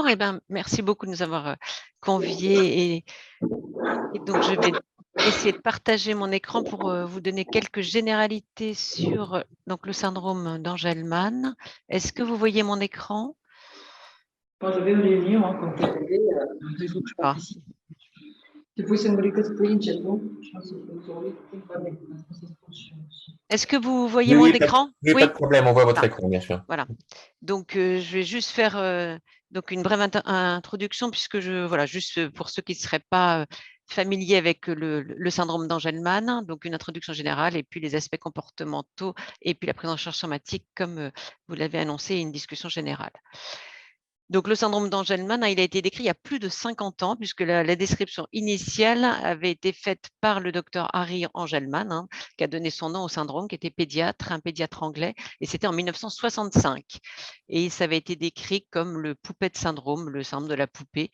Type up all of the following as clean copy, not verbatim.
Bonjour, et ben, merci beaucoup de nous avoir conviés. Et donc, je vais essayer de partager mon écran pour vous donner quelques généralités sur donc, le syndrome d'Angelman. Est-ce que vous voyez mon écran? Moi, j'avais une réunion hein, comme télé, donc il faut que je Ah, participe. Se fosse un bricote pour une chaton, je pense qu'il faut sur est-ce que vous voyez Oui, mon oui, écran? pas Oui. de problème, on voit votre Ah, écran, bien sûr. voilà. Donc, je vais juste faire donc une brève introduction, puisque voilà, juste pour ceux qui ne seraient pas familiers avec le syndrome d'Angelman, donc une introduction générale, et puis les aspects comportementaux, et puis la prise en charge somatique, comme vous l'avez annoncé, et une discussion générale. Donc, le syndrome d'Angelman, il a été décrit il y a plus de 50 ans, puisque la description initiale avait été faite par le docteur Harry Angelman, qui a donné son nom au syndrome, qui était pédiatre, un pédiatre anglais, et c'était en 1965. Et ça avait été décrit comme le poupette syndrome, le syndrome de la poupée,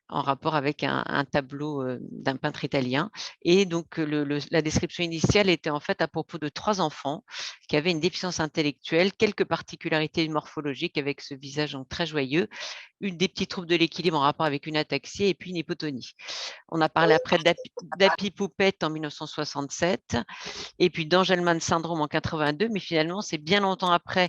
en rapport avec un tableau d'un peintre italien. Et donc, la description initiale était en fait à propos de 3 enfants qui avaient une déficience intellectuelle, quelques particularités morphologiques avec ce visage donc très joyeux, des petits troubles de l'équilibre en rapport avec une ataxie et puis une hypotonie. On a parlé après d'Happy Poupette en 1967 et puis d'Angelman syndrome en 82, mais finalement, c'est bien longtemps après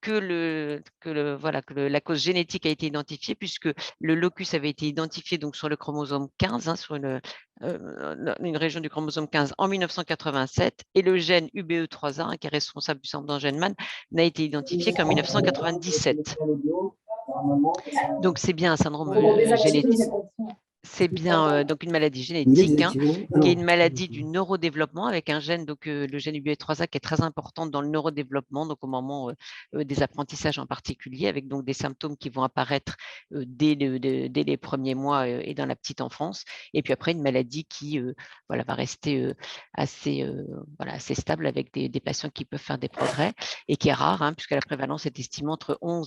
que la cause génétique a été identifiée, puisque le locus avait été identifié donc sur le chromosome 15, sur une région du chromosome 15 en 1987, et le gène UBE3A, qui est responsable du syndrome d'Angelman, n'a été identifié qu'en 1997. Donc, c'est bien un syndrome génétique. C'est bien donc une maladie génétique, qui est une maladie du neurodéveloppement avec un gène, donc le gène UBE3A, qui est très important dans le neurodéveloppement, donc au moment des apprentissages en particulier, avec donc des symptômes qui vont apparaître dès les premiers mois et dans la petite enfance. Et puis après, une maladie qui va rester assez stable, avec des patients qui peuvent faire des progrès et qui est rare, puisque la prévalence est estimée entre 1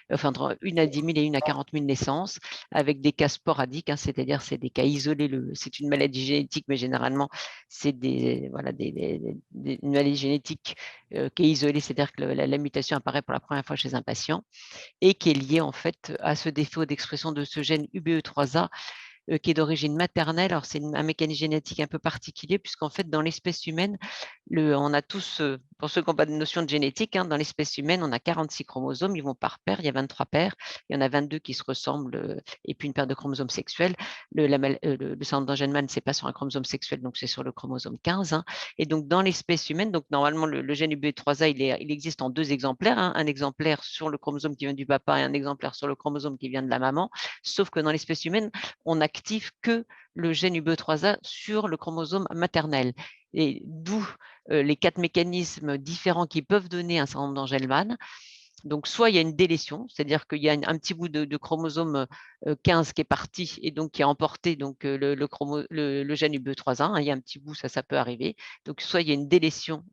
à 10 000 et 1 à 40 000 naissances, avec des cas sporadiques, c'est-à-dire c'est des cas isolés. C'est une maladie génétique, mais généralement, c'est une maladie génétique qui est isolée, c'est-à-dire que la mutation apparaît pour la première fois chez un patient et qui est liée en fait à ce défaut d'expression de ce gène UBE3A qui est d'origine maternelle. Alors, c'est un mécanisme génétique un peu particulier, puisqu'en fait, dans l'espèce humaine, on a tous, pour ceux qui n'ont pas de notion de génétique, dans l'espèce humaine, on a 46 chromosomes, ils vont par paire, il y a 23 paires, il y en a 22 qui se ressemblent, et puis une paire de chromosomes sexuels. Le syndrome d'Angelman, ce n'est pas sur un chromosome sexuel, donc c'est sur le chromosome 15. Et donc, dans l'espèce humaine, donc normalement, le gène UB3A, il existe en 2 exemplaires, un exemplaire sur le chromosome qui vient du papa et un exemplaire sur le chromosome qui vient de la maman, sauf que dans l'espèce humaine, on n'active que le gène UBE3A sur le chromosome maternel. Et d'où les 4 mécanismes différents qui peuvent donner un syndrome d'Angelman. Donc, soit il y a une délétion, c'est-à-dire qu'il y a un petit bout de chromosome 15 qui est parti et donc qui a emporté donc, le gène UBE3A. Il y a un petit bout, ça peut arriver. Donc, soit il y a une délétion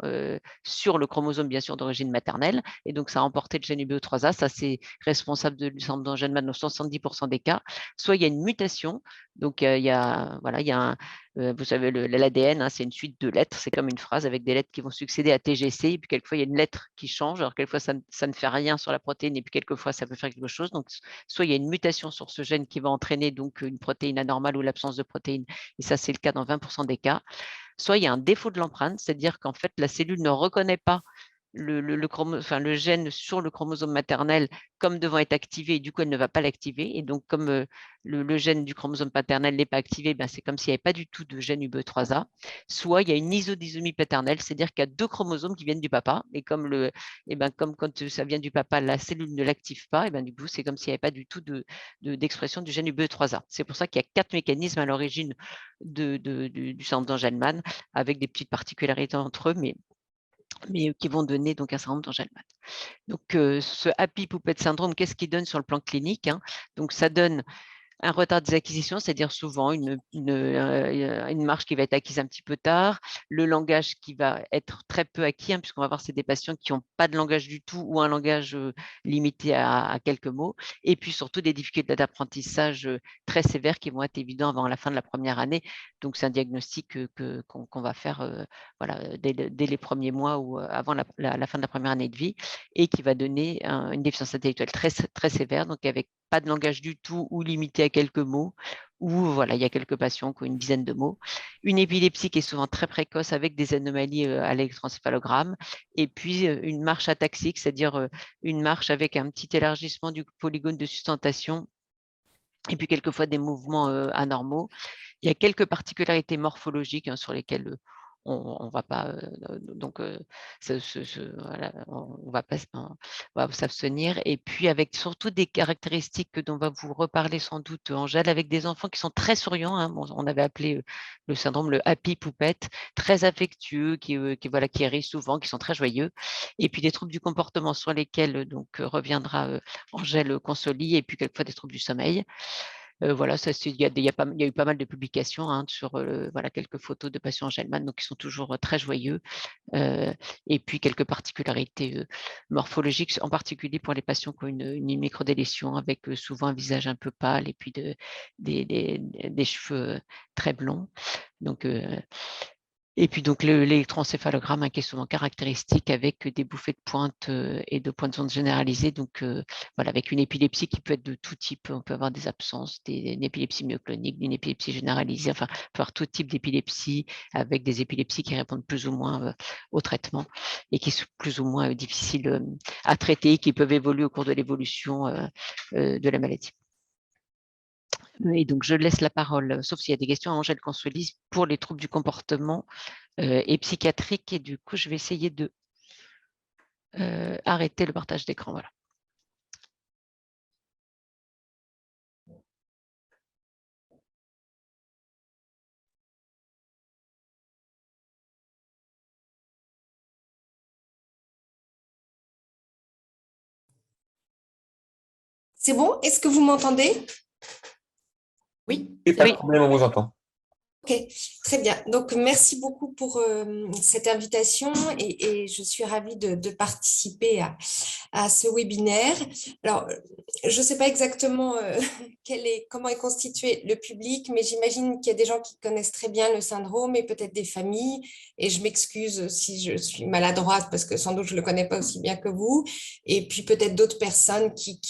sur le chromosome, bien sûr, d'origine maternelle, et donc ça a emporté le gène UBE3A. Ça, c'est responsable du syndrome d'Angelman dans 70% des cas. Soit il y a une mutation. Donc, il y a vous savez, l'ADN, c'est une suite de lettres. C'est comme une phrase avec des lettres qui vont succéder à TGC. Et puis, quelquefois, il y a une lettre qui change. Alors, quelquefois, ça ne fait rien sur la protéine. Et puis, quelquefois, ça peut faire quelque chose. Donc, soit il y a une mutation sur ce gène qui va entraîner donc une protéine anormale ou l'absence de protéine. Et ça, c'est le cas dans 20% des cas. Soit il y a un défaut de l'empreinte, c'est-à-dire qu'en fait, la cellule ne reconnaît pas le gène sur le chromosome maternel comme devant être activé, et du coup, elle ne va pas l'activer. Et donc, comme le gène du chromosome paternel n'est pas activé, c'est comme s'il n'y avait pas du tout de gène UBE3A. Soit il y a une isodysomie paternelle, c'est-à-dire qu'il y a 2 chromosomes qui viennent du papa, et comme quand ça vient du papa, la cellule ne l'active pas, et du coup, c'est comme s'il n'y avait pas du tout d'expression du gène UBE3A. C'est pour ça qu'il y a 4 mécanismes à l'origine du syndrome d'Angelman, avec des petites particularités entre eux, mais qui vont donner donc un syndrome d'Angelman. Donc, ce Happy Poupette syndrome, qu'est-ce qu'il donne sur le plan clinique? Donc, ça donne un retard des acquisitions, c'est-à-dire souvent une marche qui va être acquise un petit peu tard, le langage qui va être très peu acquis, puisqu'on va voir c'est des patients qui n'ont pas de langage du tout ou un langage limité à quelques mots, et puis surtout des difficultés d'apprentissage très sévères qui vont être évidents avant la fin de la première année. Donc, c'est un diagnostic qu'on va faire dès les premiers mois ou avant la fin de la première année de vie, et qui va donner une déficience intellectuelle très, très sévère, donc avec pas de langage du tout ou limité à quelques mots, ou voilà, il y a quelques patients qui ont une dizaine de mots. Une épilepsie qui est souvent très précoce avec des anomalies à l'électroencéphalogramme, et puis une marche ataxique, c'est-à-dire une marche avec un petit élargissement du polygone de sustentation, et puis quelquefois des mouvements anormaux. Il y a quelques particularités morphologiques sur lesquelles on va pas donc voilà, on va pas on va s'abstenir, et puis avec surtout des caractéristiques dont va vous reparler sans doute Angèle, avec des enfants qui sont très souriants, hein. Bon, on avait appelé le syndrome le happy poupette, très affectueux, qui voilà, qui rient souvent, qui sont très joyeux, et puis des troubles du comportement sur lesquels donc reviendra Angèle Consoli, et puis quelquefois des troubles du sommeil. Voilà, il y a eu pas mal de publications, hein, sur voilà, quelques photos de patients Angelman, donc qui sont toujours très joyeux, et puis quelques particularités morphologiques, en particulier pour les patients qui ont une microdélétion, avec souvent un visage un peu pâle, et puis des cheveux très blonds. Donc, et puis donc l'électroencéphalogramme, hein, qui est souvent caractéristique, avec des bouffées de pointe et de pointes ondes généralisées. Donc voilà, avec une épilepsie qui peut être de tout type. On peut avoir des absences, une épilepsie myoclonique, une épilepsie généralisée, enfin, on peut avoir tout type d'épilepsie, avec des épilepsies qui répondent plus ou moins au traitement, et qui sont plus ou moins difficiles à traiter, qui peuvent évoluer au cours de l'évolution de la maladie. Et donc, je laisse la parole, sauf s'il y a des questions, à Angèle Consolis pour les troubles du comportement et psychiatriques. Et du coup, je vais essayer de arrêter le partage d'écran. Voilà. C'est bon? Est-ce que vous m'entendez? Oui. Et pas de Oui. problème, on vous entend. Ok, très bien. Donc, merci beaucoup pour cette invitation et je suis ravie de participer à ce webinaire. Alors, je ne sais pas exactement comment est constitué le public, mais j'imagine qu'il y a des gens qui connaissent très bien le syndrome et peut-être des familles. Et je m'excuse si je suis maladroite parce que sans doute je ne le connais pas aussi bien que vous. Et puis peut-être d'autres personnes qui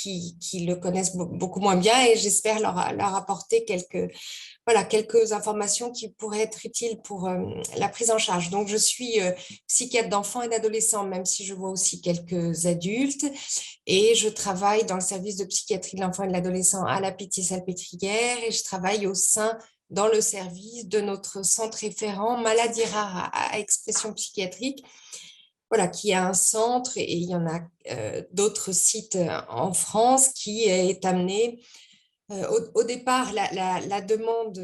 le connaissent beaucoup moins bien et j'espère leur apporter quelques informations qui pourraient être utiles pour la prise en charge. Donc, je suis psychiatre d'enfants et d'adolescents, même si je vois aussi quelques adultes. Et je travaille dans le service de psychiatrie de l'enfant et de l'adolescent à la Pitié-Salpêtrière et je travaille dans le service de notre centre référent maladies rares à expression psychiatrique. Voilà, qui a un centre et il y en a d'autres sites en France qui est amené. Au départ, la demande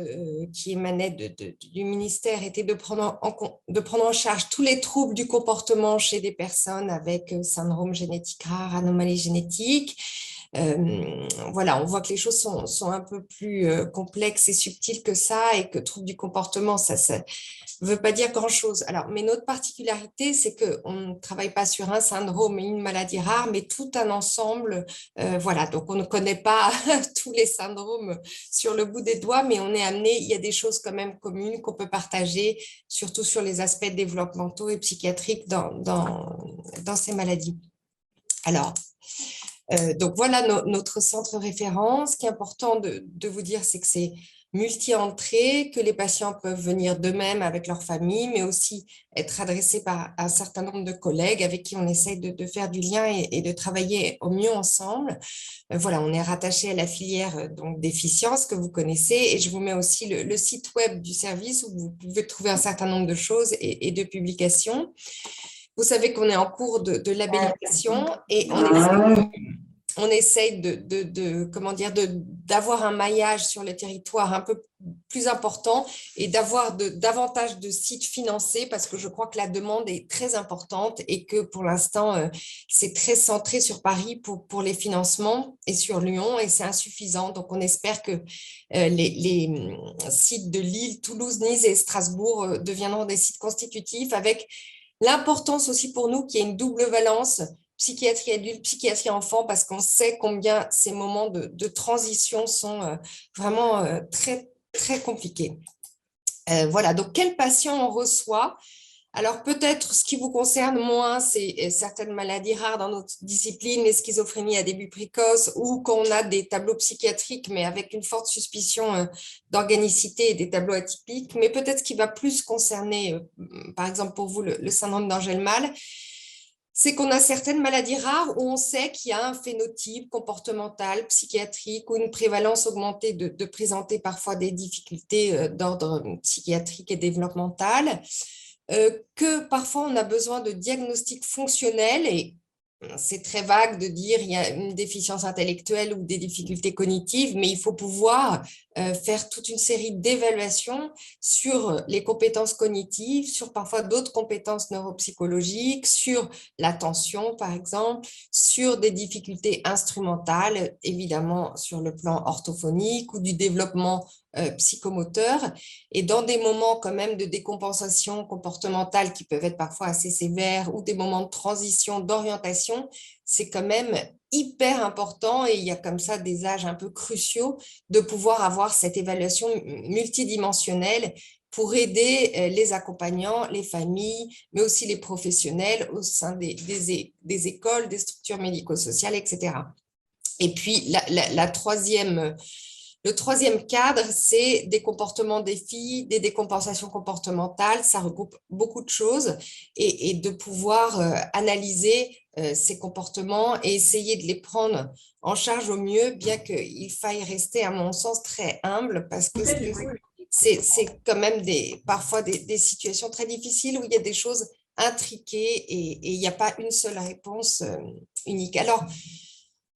qui émanait du ministère était de prendre en charge tous les troubles du comportement chez des personnes avec syndrome génétique rare, anomalie génétique. Voilà, on voit que les choses sont un peu plus complexes et subtiles que ça et que troubles du comportement, ça ne veut pas dire grand-chose. Alors, mais notre particularité, c'est qu'on ne travaille pas sur un syndrome et une maladie rare, mais tout un ensemble. Voilà, donc on ne connaît pas tous les syndromes sur le bout des doigts, mais on est amené, il y a des choses quand même communes qu'on peut partager, surtout sur les aspects développementaux et psychiatriques dans ces maladies. Alors, donc voilà notre centre référent. Ce qui est important de vous dire, c'est que c'est multi-entrée, que les patients peuvent venir d'eux-mêmes avec leur famille, mais aussi être adressés par un certain nombre de collègues avec qui on essaye de faire du lien et de travailler au mieux ensemble. Voilà, on est rattaché à la filière donc déficience que vous connaissez et je vous mets aussi le site web du service où vous pouvez trouver un certain nombre de choses et de publications. Vous savez qu'on est en cours de labellisation et on essaye d'avoir un maillage sur le territoire un peu plus important et d'avoir davantage de sites financés parce que je crois que la demande est très importante et que pour l'instant, c'est très centré sur Paris pour les financements et sur Lyon et c'est insuffisant. Donc, on espère que les sites de Lille, Toulouse, Nice et Strasbourg deviendront des sites constitutifs avec l'importance aussi pour nous qu'il y ait une double valence psychiatrie adulte, psychiatrie enfant, parce qu'on sait combien ces moments de transition sont vraiment très, très compliqués. Voilà, donc quel patient on reçoit ? Alors peut-être ce qui vous concerne moins, c'est certaines maladies rares dans notre discipline, les schizophrénies à début précoce, ou qu'on a des tableaux psychiatriques, mais avec une forte suspicion d'organicité et des tableaux atypiques. Mais peut-être ce qui va plus concerner, par exemple pour vous, le syndrome d'Angelman, c'est qu'on a certaines maladies rares où on sait qu'il y a un phénotype comportemental, psychiatrique ou une prévalence augmentée de présenter parfois des difficultés d'ordre psychiatrique et développemental, que parfois on a besoin de diagnostics fonctionnels et c'est très vague de dire il y a une déficience intellectuelle ou des difficultés cognitives, mais il faut pouvoir faire toute une série d'évaluations sur les compétences cognitives, sur parfois d'autres compétences neuropsychologiques, sur l'attention par exemple, sur des difficultés instrumentales, évidemment sur le plan orthophonique ou du développement psychomoteur. Et dans des moments quand même de décompensation comportementale qui peuvent être parfois assez sévères ou des moments de transition, d'orientation, c'est quand même hyper important et il y a comme ça des âges un peu cruciaux de pouvoir avoir cette évaluation multidimensionnelle pour aider les accompagnants, les familles, mais aussi les professionnels au sein des écoles, des structures médico-sociales, etc. Et puis, le troisième cadre, c'est des comportements défis, des décompensations comportementales. Ça regroupe beaucoup de choses et de pouvoir analyser ces comportements et essayer de les prendre en charge au mieux, bien qu'il faille rester, à mon sens, très humble parce que c'est quand même parfois des situations très difficiles où il y a des choses intriquées et il n'y a pas une seule réponse unique. Alors,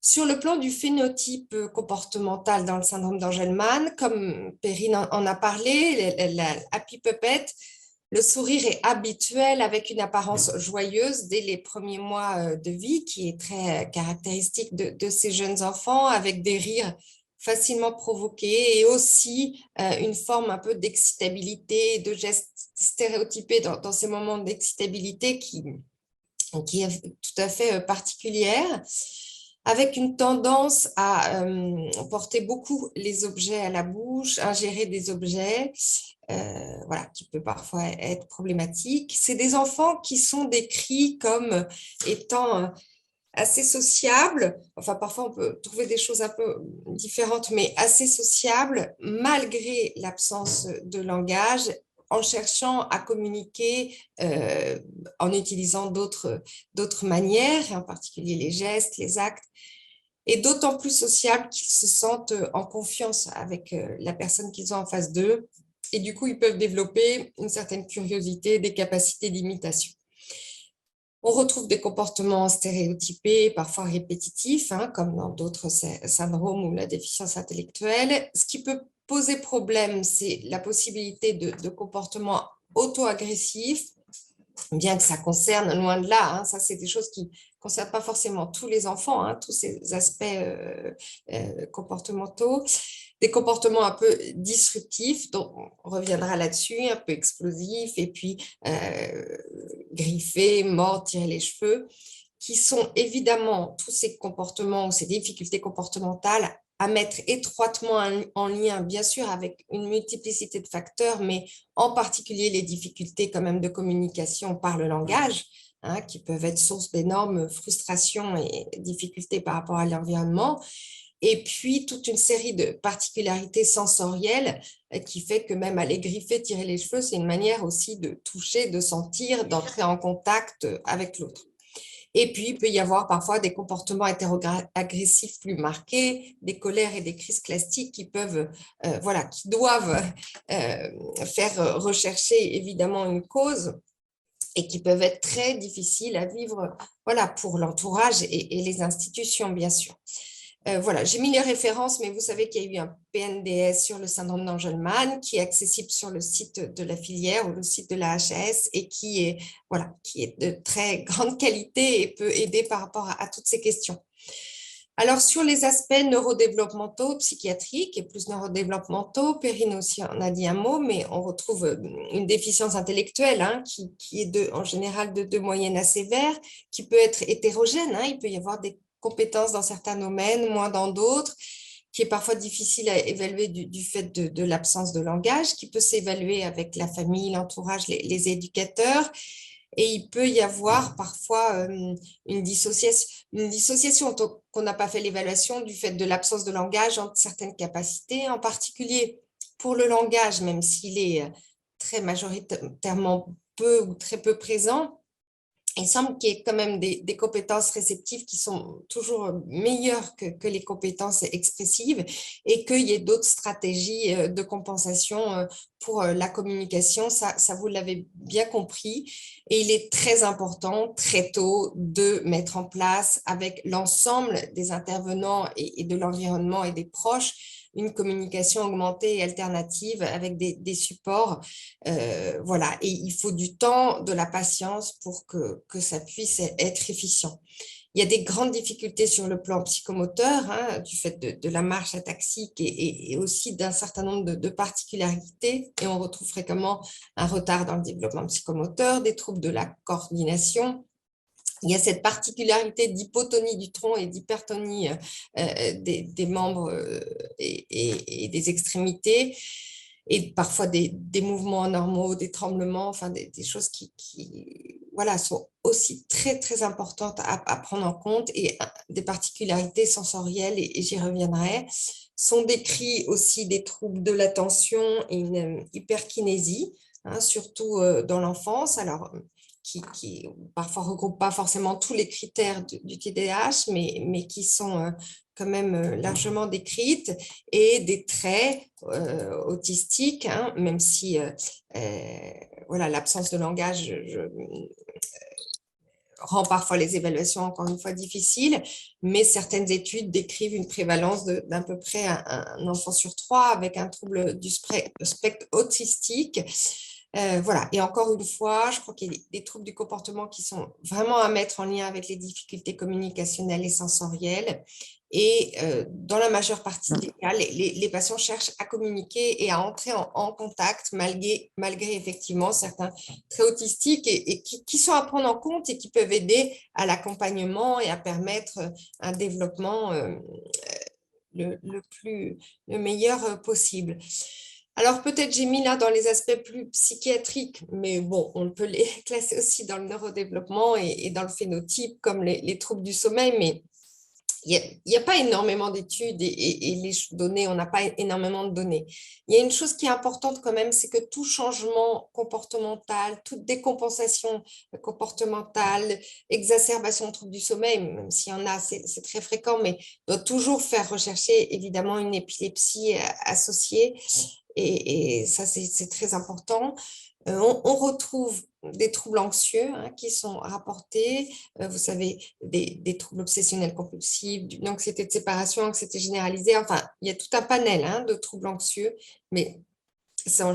sur le plan du phénotype comportemental dans le syndrome d'Angelman, comme Perrine en a parlé, la Happy Puppet, le sourire est habituel avec une apparence joyeuse dès les premiers mois de vie, qui est très caractéristique de ces jeunes enfants, avec des rires facilement provoqués et aussi une forme un peu d'excitabilité, de gestes stéréotypés dans ces moments d'excitabilité qui est tout à fait particulière, avec une tendance à porter beaucoup les objets à la bouche, ingérer des objets, voilà, qui peut parfois être problématique. C'est des enfants qui sont décrits comme étant assez sociables, enfin parfois on peut trouver des choses un peu différentes, mais assez sociables malgré l'absence de langage, en cherchant à communiquer en utilisant d'autres manières, en particulier les gestes, les actes, et d'autant plus sociables qu'ils se sentent en confiance avec la personne qu'ils ont en face d'eux, et du coup ils peuvent développer une certaine curiosité, des capacités d'imitation. On retrouve des comportements stéréotypés, parfois répétitifs, comme dans d'autres syndromes ou la déficience intellectuelle. Ce qui peut poser problème, c'est la possibilité de comportements auto-agressifs, bien que ça concerne, loin de là, ça c'est des choses qui ne concernent pas forcément tous les enfants, tous ces aspects comportementaux. Des comportements un peu disruptifs, donc on reviendra là-dessus, un peu explosifs, et puis griffer, mordre, tirer les cheveux, qui sont évidemment tous ces comportements ou ces difficultés comportementales à mettre étroitement en lien, bien sûr, avec une multiplicité de facteurs, mais en particulier les difficultés quand même de communication par le langage, qui peuvent être source d'énormes frustrations et difficultés par rapport à l'environnement. Et puis, toute une série de particularités sensorielles qui fait que même aller griffer, tirer les cheveux, c'est une manière aussi de toucher, de sentir, d'entrer en contact avec l'autre. Et puis, il peut y avoir parfois des comportements hétéro-agressifs plus marqués, des colères et des crises classiques qui peuvent, qui doivent faire rechercher évidemment une cause et qui peuvent être très difficiles à vivre, pour l'entourage et les institutions, bien sûr. J'ai mis les références, mais vous savez qu'il y a eu un PNDS sur le syndrome d'Angelman qui est accessible sur le site de la filière ou le site de la HAS et qui est de très grande qualité et peut aider par rapport à toutes ces questions. Alors, sur les aspects neurodéveloppementaux, psychiatriques et plus neurodéveloppementaux, Perrine aussi en a dit un mot, mais on retrouve une déficience intellectuelle qui est en général de moyenne à sévère, qui peut être hétérogène. Il peut y avoir des compétences dans certains domaines, moins dans d'autres, qui est parfois difficile à évaluer du fait de l'absence de langage, qui peut s'évaluer avec la famille, l'entourage, les éducateurs. Et il peut y avoir parfois une dissociation qu'on n'a pas fait l'évaluation du fait de l'absence de langage entre certaines capacités, en particulier pour le langage, même s'il est très majoritairement peu ou très peu présent. Il semble qu'il y ait quand même des compétences réceptives qui sont toujours meilleures que les compétences expressives et qu'il y ait d'autres stratégies de compensation pour la communication. Ça, vous l'avez bien compris. Et il est très important, très tôt, de mettre en place avec l'ensemble des intervenants et de l'environnement et des proches une communication augmentée et alternative avec des supports. Voilà, et il faut du temps, de la patience pour que ça puisse être efficient. Il y a des grandes difficultés sur le plan psychomoteur, hein, du fait de la marche ataxique et aussi d'un certain nombre de particularités. Et on retrouve fréquemment un retard dans le développement psychomoteur, des troubles de la coordination. Il y a cette particularité d'hypotonie du tronc et d'hypertonie des membres et des extrémités, et parfois des mouvements anormaux, des tremblements, enfin des choses qui voilà, sont aussi très, très importantes à prendre en compte, et des particularités sensorielles, et j'y reviendrai. Sont décrits aussi des troubles de l'attention et une hyperkinésie, hein, surtout dans l'enfance. Alors, qui parfois ne regroupent pas forcément tous les critères du TDAH, mais qui sont quand même largement décrites, et des traits autistiques, hein, même si voilà, l'absence de langage rend parfois les évaluations encore une fois difficiles, mais certaines études décrivent une prévalence d'à peu près un enfant sur 3 avec un trouble du spectre autistique. Voilà, et encore une fois, je crois qu'il y a des troubles du comportement qui sont vraiment à mettre en lien avec les difficultés communicationnelles et sensorielles. Et dans la majeure partie des cas, les patients cherchent à communiquer et à entrer en contact, malgré effectivement certains traits autistiques, et qui sont à prendre en compte et qui peuvent aider à l'accompagnement et à permettre un développement le meilleur possible. Alors, peut-être j'ai mis là dans les aspects plus psychiatriques, mais bon, on peut les classer aussi dans le neurodéveloppement et dans le phénotype, comme les troubles du sommeil, mais il n'y a pas énormément d'études et les données, on n'a pas énormément de données. Il y a une chose qui est importante quand même, c'est que tout changement comportemental, toute décompensation comportementale, exacerbation de troubles du sommeil, même s'il y en a, c'est très fréquent, mais doit toujours faire rechercher évidemment une épilepsie associée. Et ça, c'est très important. On retrouve des troubles anxieux, hein, qui sont rapportés. Vous savez, des troubles obsessionnels compulsifs, une anxiété de séparation, anxiété généralisée. Enfin, il y a tout un panel, hein, de troubles anxieux, mais c'est en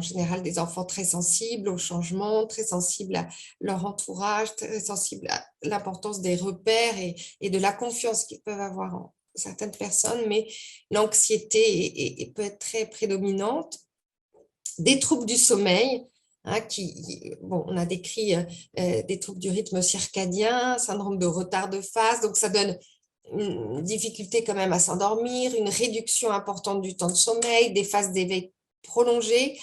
général des enfants très sensibles au changement, très sensibles à leur entourage, très sensibles à l'importance des repères et de la confiance qu'ils peuvent avoir en certaines personnes, mais l'anxiété peut être très prédominante. Des troubles du sommeil, hein, bon, on a décrit des troubles du rythme circadien, syndrome de retard de phase, donc ça donne une difficulté quand même à s'endormir, une réduction importante du temps de sommeil, des phases d'éveil prolongées.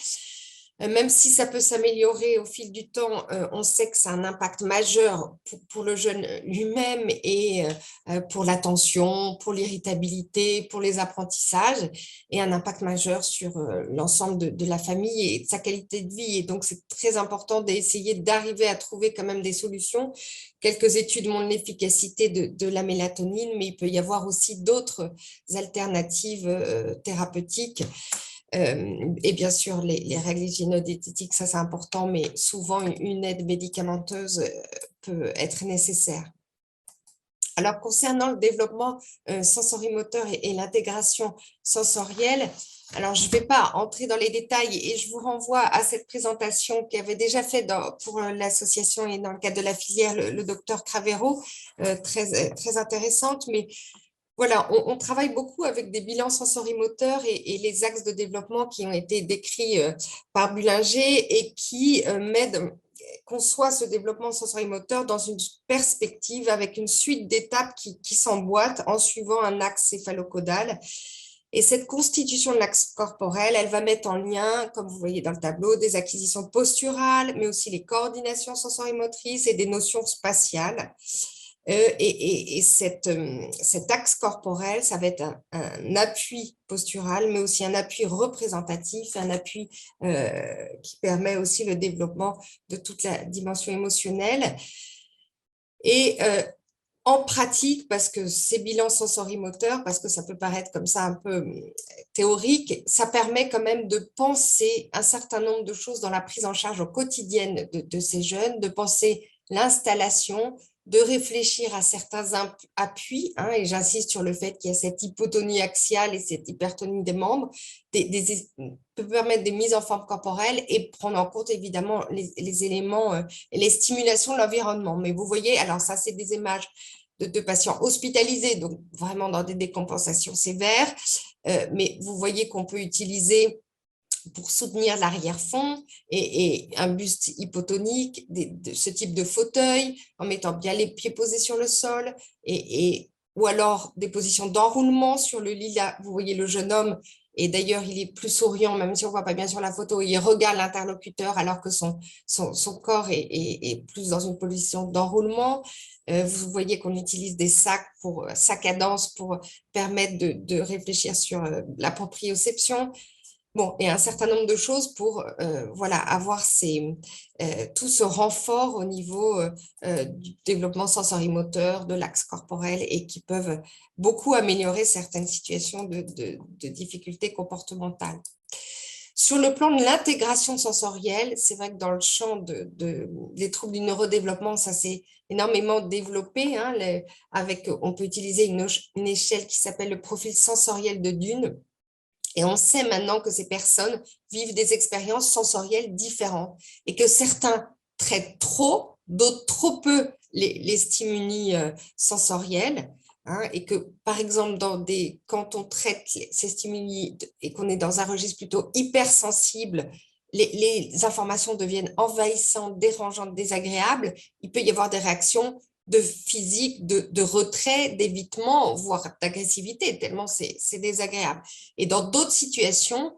Même si ça peut s'améliorer au fil du temps, on sait que ça a un impact majeur pour le jeune lui-même, et pour l'attention, pour l'irritabilité, pour les apprentissages, et un impact majeur sur l'ensemble de la famille et de sa qualité de vie. Et donc, c'est très important d'essayer d'arriver à trouver quand même des solutions. Quelques études montrent l'efficacité de la mélatonine, mais il peut y avoir aussi d'autres alternatives thérapeutiques. Et bien sûr, les règles hygiéno-diététiques, ça c'est important, mais souvent une aide médicamenteuse peut être nécessaire. Alors, concernant le développement sensorimoteur et l'intégration sensorielle, alors je ne vais pas entrer dans les détails et je vous renvoie à cette présentation qui avait déjà fait pour l'association et dans le cadre de la filière, le docteur Cravero, très intéressante, mais voilà, on travaille beaucoup avec des bilans sensorimoteurs et les axes de développement qui ont été décrits par Bullinger et qui conçoit ce développement sensorimoteur dans une perspective avec une suite d'étapes qui s'emboîtent en suivant un axe céphalocaudal. Et cette constitution de l'axe corporel, elle va mettre en lien, comme vous voyez dans le tableau, des acquisitions posturales, mais aussi les coordinations sensorimotrices et des notions spatiales. Cet axe corporel, ça va être un appui postural, mais aussi un appui représentatif, un appui qui permet aussi le développement de toute la dimension émotionnelle. Et en pratique, parce que ces bilans sensorimoteurs, parce que ça peut paraître comme ça un peu théorique, ça permet quand même de penser un certain nombre de choses dans la prise en charge au quotidienne de ces jeunes, de penser l'installation, de réfléchir à certains appuis, hein, et j'insiste sur le fait qu'il y a cette hypotonie axiale et cette hypertonie des membres, peut permettre des mises en forme corporelle et prendre en compte évidemment les éléments et les stimulations de l'environnement. Mais vous voyez, alors ça, c'est des images de patients hospitalisés, donc vraiment dans des décompensations sévères, mais vous voyez qu'on peut utiliser pour soutenir l'arrière-fond et un buste hypotonique, de ce type de fauteuil, en mettant bien les pieds posés sur le sol, ou alors des positions d'enroulement sur le lit. Là, vous voyez le jeune homme, et d'ailleurs, il est plus souriant, même si on ne voit pas bien sur la photo, il regarde l'interlocuteur alors que son corps est plus dans une position d'enroulement. Vous voyez qu'on utilise des sacs à danse pour permettre de réfléchir sur la proprioception. Bon, et un certain nombre de choses pour voilà, avoir tout ce renfort au niveau du développement sensorimoteur, de l'axe corporel et qui peuvent beaucoup améliorer certaines situations de difficultés comportementales. Sur le plan de l'intégration sensorielle, c'est vrai que dans le champ des troubles du neurodéveloppement, ça s'est énormément développé. Hein, on peut utiliser une échelle qui s'appelle le profil sensoriel de Dune. Et on sait maintenant que ces personnes vivent des expériences sensorielles différentes et que certains traitent trop, d'autres trop peu les stimuli sensoriels. Hein, et que, par exemple, quand on traite ces stimuli et qu'on est dans un registre plutôt hypersensible, les informations deviennent envahissantes, dérangeantes, désagréables. Il peut y avoir des réactions de physique, de retrait, d'évitement, voire d'agressivité, tellement c'est désagréable. Et dans d'autres situations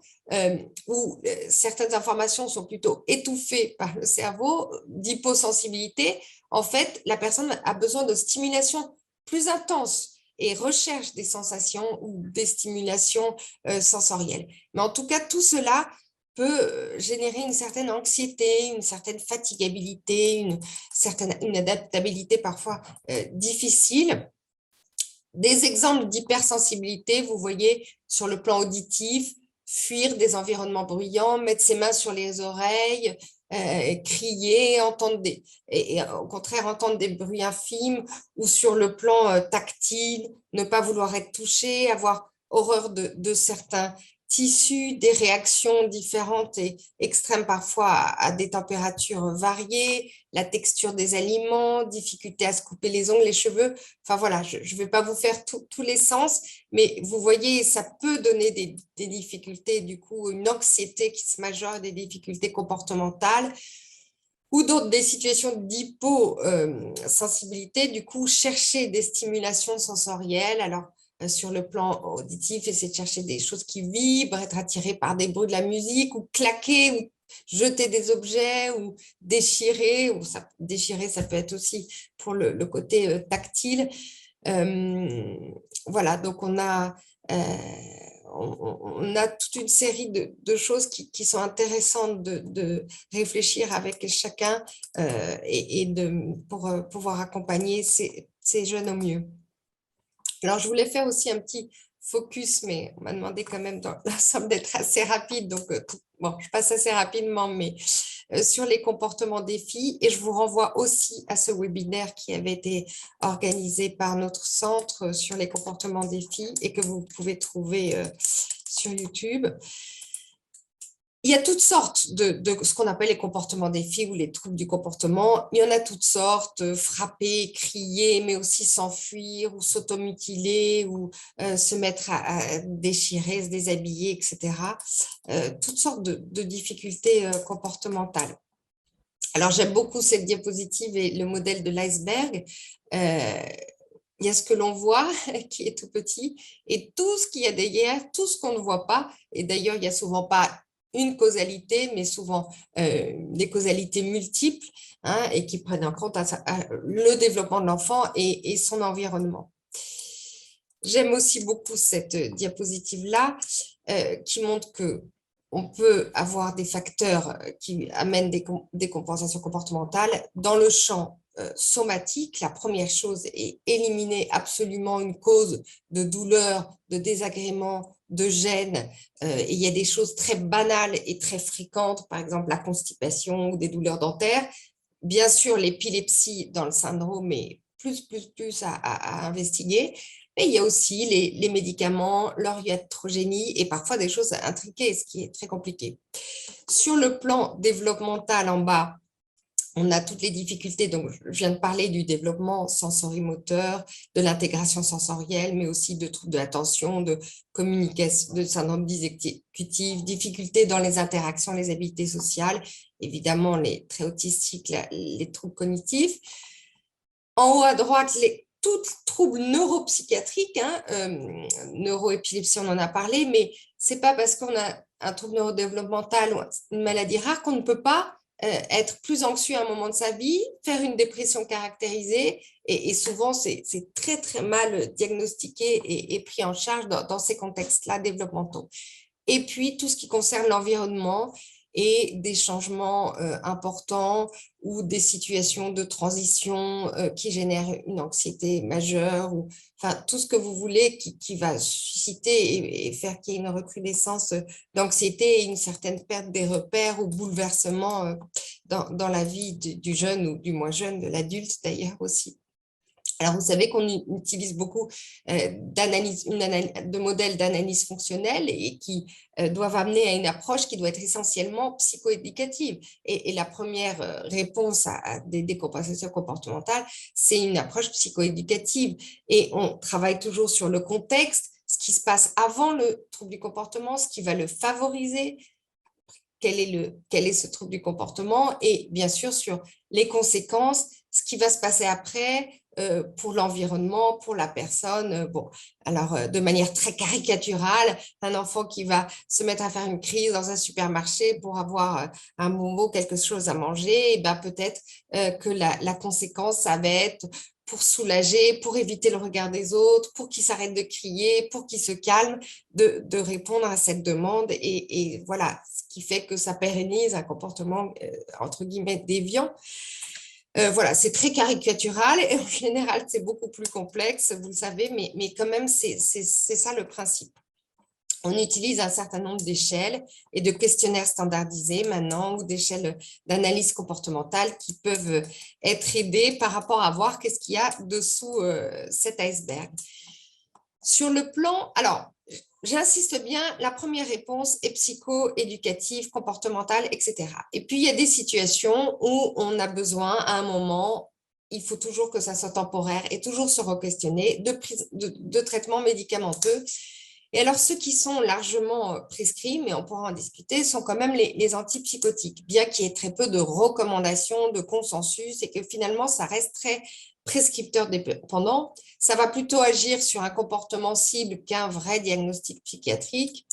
où certaines informations sont plutôt étouffées par le cerveau, d'hyposensibilité, en fait, la personne a besoin de stimulation plus intense et recherche des sensations ou des stimulations sensorielles. Mais en tout cas, tout cela peut générer une certaine anxiété, une certaine fatigabilité, une adaptabilité parfois difficile. Des exemples d'hypersensibilité, vous voyez sur le plan auditif, fuir des environnements bruyants, mettre ses mains sur les oreilles, crier, et au contraire entendre des bruits infimes, ou sur le plan tactile, ne pas vouloir être touché, avoir horreur de certains tissus, des réactions différentes et extrêmes parfois à des températures variées, la texture des aliments, difficulté à se couper les ongles, les cheveux. Enfin voilà, je ne vais pas vous faire tous les sens, mais vous voyez, ça peut donner des difficultés, du coup, une anxiété qui se majeure, des difficultés comportementales ou d'autres des situations d'hyposensibilité, du coup, chercher des stimulations sensorielles. Alors, sur le plan auditif, essayer de chercher des choses qui vibrent, être attiré par des bruits de la musique ou claquer ou jeter des objets ou déchirer. Déchirer, ça peut être aussi pour le côté tactile. Voilà, donc on a toute une série de choses qui sont intéressantes de réfléchir avec chacun pour pouvoir accompagner ces jeunes au mieux. Alors, je voulais faire aussi un petit focus, mais on m'a demandé quand même dans l'ensemble d'être assez rapide. Donc, bon, je passe assez rapidement, mais sur les comportements défis. Et je vous renvoie aussi à ce webinaire qui avait été organisé par notre centre sur les comportements défis et que vous pouvez trouver sur YouTube. Il y a toutes sortes de ce qu'on appelle les comportements défis ou les troubles du comportement. Il y en a toutes sortes, frapper, crier, mais aussi s'enfuir ou s'automutiler ou se mettre à déchirer, se déshabiller, etc. Toutes sortes de difficultés comportementales. Alors, j'aime beaucoup cette diapositive et le modèle de l'iceberg. il y a ce que l'on voit qui est tout petit et tout ce qu'il y a derrière, tout ce qu'on ne voit pas. Et d'ailleurs, il n'y a souvent pas une causalité, mais souvent des causalités multiples hein, et qui prennent en compte le développement de l'enfant et son environnement. J'aime aussi beaucoup cette diapositive-là qui montre que on peut avoir des facteurs qui amènent des compensations comportementales. Dans le champ somatique, la première chose est éliminer absolument une cause de douleur, de désagrément, de gêne. Et il y a des choses très banales et très fréquentes, par exemple la constipation ou des douleurs dentaires. Bien sûr, l'épilepsie dans le syndrome est plus à investiguer. Et il y a aussi les médicaments, leur iatrogénie et parfois des choses intriquées, ce qui est très compliqué. Sur le plan développemental en bas, on a toutes les difficultés. Donc, je viens de parler du développement sensorimoteur, de l'intégration sensorielle, mais aussi de troubles de l'attention, de communication, de syndrome exécutif, difficultés dans les interactions, les habiletés sociales, évidemment les traits autistiques, les troubles cognitifs. En haut à droite, tous troubles neuropsychiatriques, hein, neuroépilepsie, on en a parlé, mais ce n'est pas parce qu'on a un trouble neurodéveloppemental ou une maladie rare qu'on ne peut pas être plus anxieux à un moment de sa vie, faire une dépression caractérisée, et souvent c'est très très mal diagnostiqué et pris en charge dans ces contextes-là développementaux. Et puis tout ce qui concerne l'environnement et des changements importants ou des situations de transition qui génèrent une anxiété majeure, ou enfin tout ce que vous voulez qui va susciter et faire qu'il y ait une recrudescence d'anxiété et une certaine perte des repères ou bouleversement dans la vie du jeune ou du moins jeune, de l'adulte d'ailleurs aussi. Alors, vous savez qu'on utilise beaucoup de modèles d'analyse fonctionnelle et qui doivent amener à une approche qui doit être essentiellement psychoéducative. Et la première réponse à des décompensations comportementales, c'est une approche psychoéducative. Et on travaille toujours sur le contexte, ce qui se passe avant le trouble du comportement, ce qui va le favoriser, quel est ce trouble du comportement, et bien sûr sur les conséquences, ce qui va se passer après, pour l'environnement, pour la personne. Bon, alors de manière très caricaturale, un enfant qui va se mettre à faire une crise dans un supermarché pour avoir un bonbon, quelque chose à manger, et ben peut-être que la conséquence, ça va être pour soulager, pour éviter le regard des autres, pour qu'il s'arrête de crier, pour qu'il se calme, de répondre à cette demande. Et voilà, ce qui fait que ça pérennise un comportement, entre guillemets, déviant. Voilà, c'est très caricatural et en général, c'est beaucoup plus complexe, vous le savez, mais quand même, c'est ça le principe. On utilise un certain nombre d'échelles et de questionnaires standardisés maintenant ou d'échelles d'analyse comportementale qui peuvent être aidées par rapport à voir qu'est-ce qu'il y a dessous cet iceberg. Sur le plan, alors, j'insiste bien, la première réponse est psycho-éducative, comportementale, etc. Et puis, il y a des situations où on a besoin, à un moment, il faut toujours que ça soit temporaire et toujours se re-questionner de traitements médicamenteux. Et alors, ceux qui sont largement prescrits, mais on pourra en discuter, sont quand même les antipsychotiques, bien qu'il y ait très peu de recommandations, de consensus, et que finalement, ça reste très prescripteur dépendant. Ça va plutôt agir sur un comportement cible qu'un vrai diagnostic psychiatrique.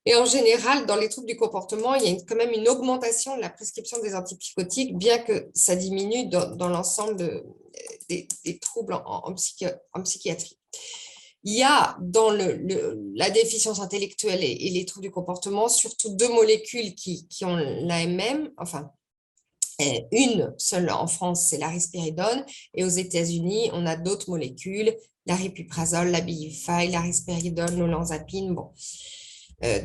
Et en général, dans les troubles du comportement, il y a quand même une augmentation de la prescription des antipsychotiques, bien que ça diminue dans l'ensemble des troubles en psychiatrie. Il y a dans la déficience intellectuelle et les troubles du comportement surtout deux molécules qui ont l'AMM, enfin, une seule en France, c'est la risperidone, et aux États-Unis, on a d'autres molécules, l'aripiprazole, la Abilify, la risperidone, l'olanzapine, bon,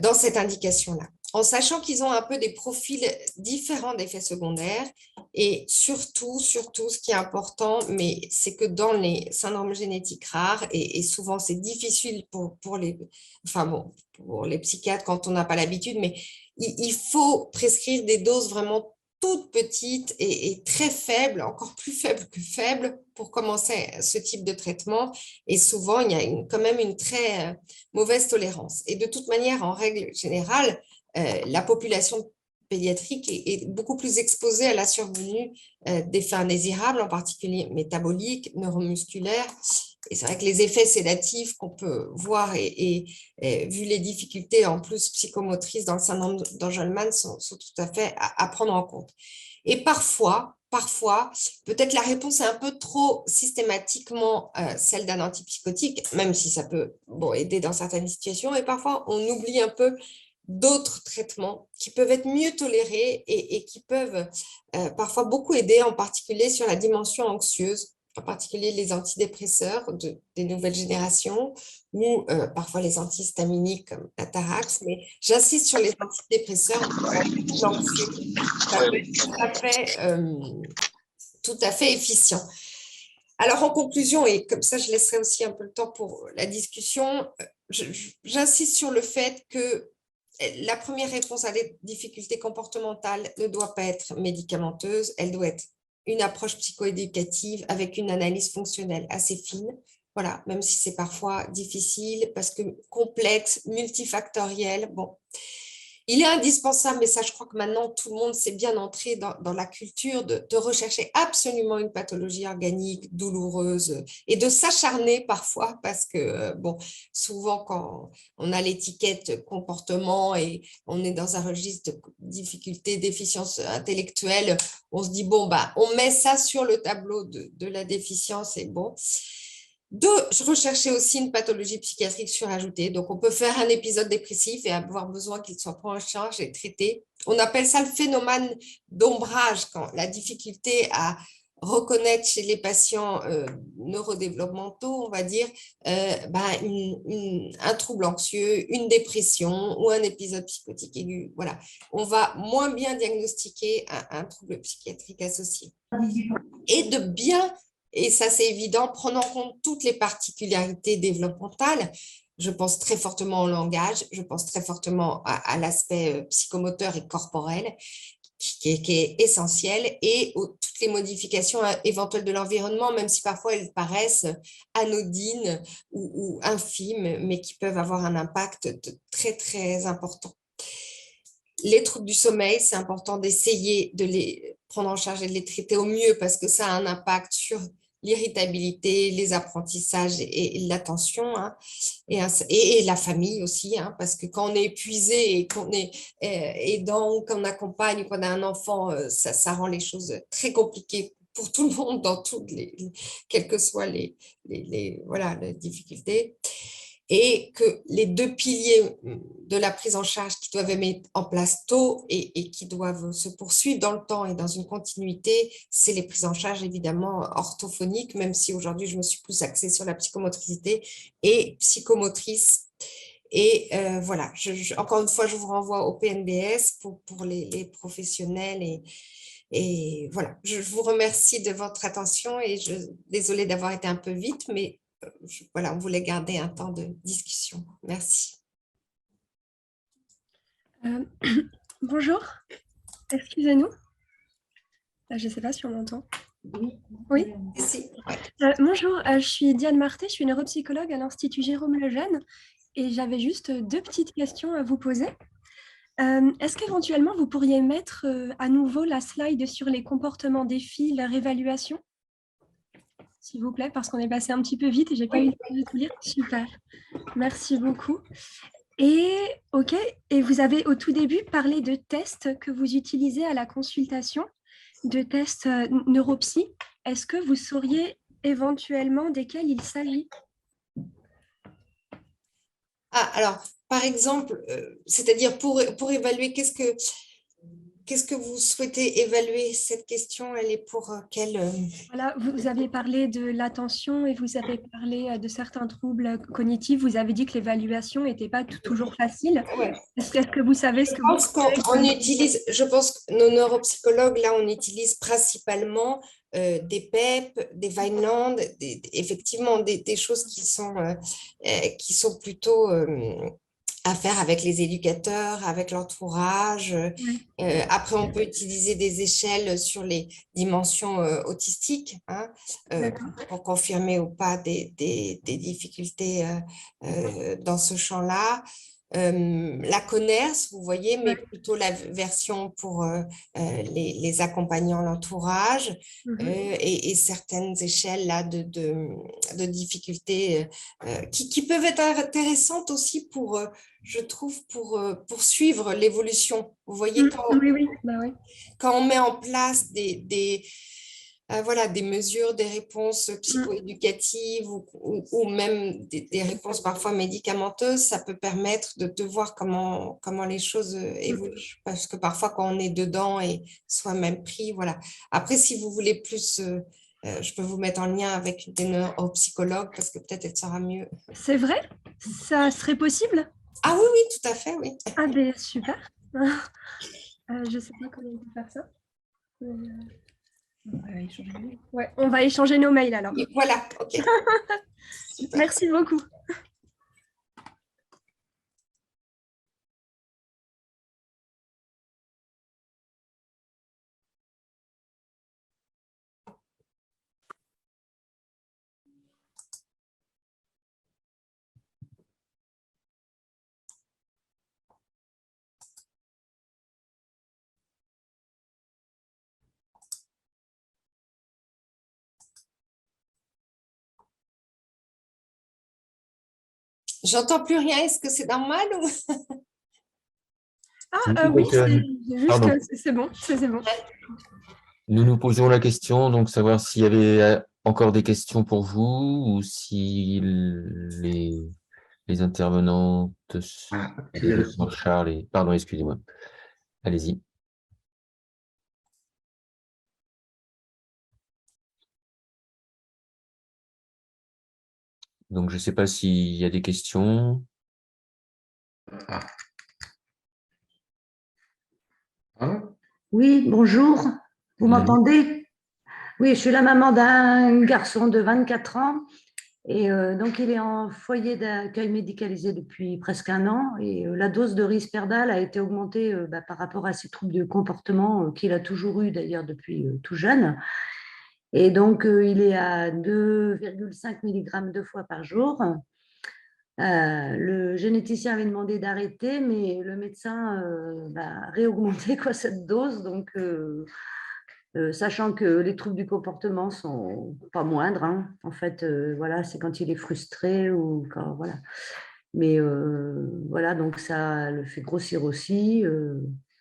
dans cette indication-là. En sachant qu'ils ont un peu des profils différents d'effets secondaires, et surtout, ce qui est important, mais c'est que dans les syndromes génétiques rares, et souvent c'est difficile pour les psychiatres quand on n'a pas l'habitude, mais il faut prescrire des doses vraiment toutes petites et très faibles, encore plus faibles que faibles, pour commencer ce type de traitement. Et souvent, il y a quand même une très mauvaise tolérance. Et de toute manière, en règle générale, la population pédiatrique est beaucoup plus exposée à la survenue d'effets indésirables, en particulier métaboliques, neuromusculaires Et c'est vrai que les effets sédatifs qu'on peut voir et vu les difficultés en plus psychomotrices dans le syndrome d'Angelman sont tout à fait à prendre en compte. Et parfois, peut-être la réponse est un peu trop systématiquement celle d'un antipsychotique, même si ça peut aider dans certaines situations. Et parfois, on oublie un peu d'autres traitements qui peuvent être mieux tolérés et qui peuvent parfois beaucoup aider, en particulier sur la dimension anxieuse, en particulier les antidépresseurs des nouvelles générations ou parfois les antihistaminiques comme la Tarax. Mais j'insiste sur les antidépresseurs pour l'anxiété. Ça peut être tout à fait efficient. Alors, en conclusion, et comme ça, je laisserai aussi un peu le temps pour la discussion, j'insiste sur le fait que la première réponse à des difficultés comportementales ne doit pas être médicamenteuse, elle doit être une approche psychoéducative avec une analyse fonctionnelle assez fine. Voilà, même si c'est parfois difficile parce que complexe, multifactoriel. Bon, il est indispensable, mais ça, je crois que maintenant, tout le monde s'est bien entré dans la culture de rechercher absolument une pathologie organique douloureuse et de s'acharner parfois parce que, souvent, quand on a l'étiquette comportement et on est dans un registre de difficultés, déficience intellectuelle, on se dit, on met ça sur le tableau de la déficience et bon. Je recherchais aussi une pathologie psychiatrique surajoutée. Donc, on peut faire un épisode dépressif et avoir besoin qu'il soit pris en charge et traité. On appelle ça le phénomène d'ombrage, quand la difficulté à reconnaître chez les patients neurodéveloppementaux, on va dire, un trouble anxieux, une dépression ou un épisode psychotique aigu. Voilà. On va moins bien diagnostiquer un trouble psychiatrique associé. Et ça c'est évident, prendre en compte toutes les particularités développementales. Je pense très fortement au langage, je pense très fortement à l'aspect psychomoteur et corporel qui est essentiel et toutes les modifications éventuelles de l'environnement, même si parfois elles paraissent anodines ou infimes, mais qui peuvent avoir un impact très, très important. Les troubles du sommeil, c'est important d'essayer de les prendre en charge et de les traiter au mieux parce que ça a un impact sur l'irritabilité, les apprentissages et l'attention, hein, et la famille aussi, hein, parce que quand on est épuisé et qu'on est aidant, qu'on accompagne, qu'on a un enfant, ça rend les choses très compliquées pour tout le monde, quelles que soient les difficultés. Et que les deux piliers de la prise en charge qui doivent être mis en place tôt et qui doivent se poursuivre dans le temps et dans une continuité, c'est les prises en charge évidemment orthophoniques, même si aujourd'hui je me suis plus axée sur la psychomotricité et psychomotrice. Et voilà, encore une fois, je vous renvoie au PNBS pour les professionnels et voilà, je vous remercie de votre attention et désolée d'avoir été un peu vite, mais voilà, on voulait garder un temps de discussion. Merci. Bonjour, excusez-nous. Je ne sais pas si on m'entend. Oui. Bonjour, je suis Diane Marté, je suis neuropsychologue à l'Institut Jérôme Lejeune et j'avais juste 2 petites questions à vous poser. Est-ce qu'éventuellement vous pourriez mettre à nouveau la slide sur les comportements des filles, leur évaluation ? S'il vous plaît, parce qu'on est passé un petit peu vite et je n'ai pas eu le temps de tout lire. Super, merci beaucoup. Et vous avez au tout début parlé de tests que vous utilisez à la consultation, de tests neuropsy. Est-ce que vous sauriez éventuellement desquels il s'agit ? Alors, par exemple, c'est-à-dire pour évaluer, qu'est-ce que vous souhaitez évaluer? Cette question, elle est pour quelle… Voilà, vous avez parlé de l'attention et vous avez parlé de certains troubles cognitifs. Vous avez dit que l'évaluation n'était pas toujours facile. Ouais. Est-ce que vous savez ce que vous… Je pense que nos neuropsychologues, là, on utilise principalement des PEP, des Vineland, effectivement des choses qui sont plutôt à faire avec les éducateurs, avec l'entourage. Après, on peut utiliser des échelles sur les dimensions autistiques, hein, pour confirmer ou pas des difficultés dans ce champ-là. la commerce, vous voyez, mais plutôt la version pour les accompagnants, l'entourage, et certaines échelles là, de difficultés qui peuvent être intéressantes aussi pour, je trouve, pour suivre l'évolution. Vous voyez, Oui. Bah, oui. quand on met en place voilà, des mesures, des réponses psychoéducatives ou même des réponses parfois médicamenteuses, ça peut permettre de voir comment les choses évoluent. Parce que parfois, quand on est dedans et soi-même pris, voilà. Après, si vous voulez plus, je peux vous mettre en lien avec des neuropsychologues parce que peut-être elle sera mieux. C'est vrai? Ça serait possible? Ah oui, oui, tout à fait, oui. Ah ben super. Je sais pas comment on peut faire ça. On va échanger nos mails alors. Et voilà, ok. Merci beaucoup. J'entends plus rien. Est-ce que c'est normal ou... Ah oui, c'est juste que c'est bon, c'est bon. Nous nous posions la question, donc savoir s'il y avait encore des questions pour vous ou si les intervenantes, Charles et... Pardon, excusez-moi. Allez-y. Donc, je ne sais pas s'il y a des questions. Oui, bonjour. Vous m'entendez? Oui, je suis la maman d'un garçon de 24 ans. Et donc, il est en foyer d'accueil médicalisé depuis presque un an. Et la dose de Risperdal a été augmentée par rapport à ses troubles de comportement qu'il a toujours eu d'ailleurs depuis tout jeune. Et donc, il est à 2,5 mg 2 fois par jour. Le généticien avait demandé d'arrêter, mais le médecin a réaugmenté cette dose. Donc, sachant que les troubles du comportement sont pas moindres, hein. En fait, voilà, c'est quand il est frustré ou quand voilà. Mais voilà, donc ça le fait grossir aussi.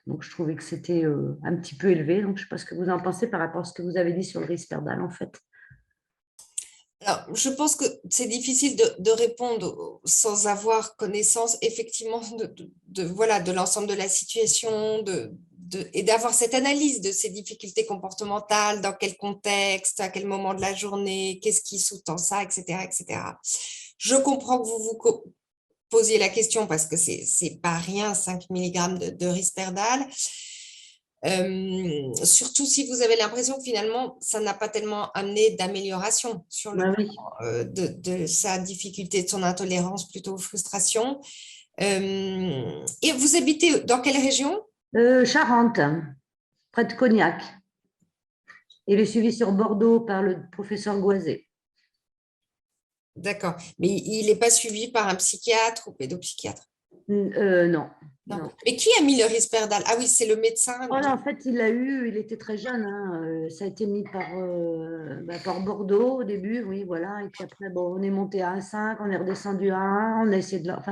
Donc, je trouvais que c'était un petit peu élevé. Donc, je ne sais pas ce que vous en pensez par rapport à ce que vous avez dit sur le Risperdal, en fait. Alors, je pense que c'est difficile de répondre sans avoir connaissance effectivement voilà, de l'ensemble de la situation et d'avoir cette analyse de ces difficultés comportementales, dans quel contexte, à quel moment de la journée, qu'est-ce qui sous-tend ça, etc., etc. Je comprends que vous vous posiez la question parce que c'est pas rien, 5 mg de Risperdal. Surtout si vous avez l'impression que finalement, ça n'a pas tellement amené d'amélioration sur le plan de sa difficulté, de son intolérance plutôt frustration. Et vous habitez dans quelle région? Charente, près de Cognac. Il est suivi sur Bordeaux par le professeur Goisé. D'accord. Mais il n'est pas suivi par un psychiatre ou pédopsychiatre? Non. Non. Mais qui a mis le Risperdal? Ah oui, c'est le médecin. Voilà, en fait, il l'a eu, il était très jeune. Hein. Ça a été mis par Bordeaux au début, oui, voilà. Et puis après, bon, on est monté à 1,5, on est redescendu à 1,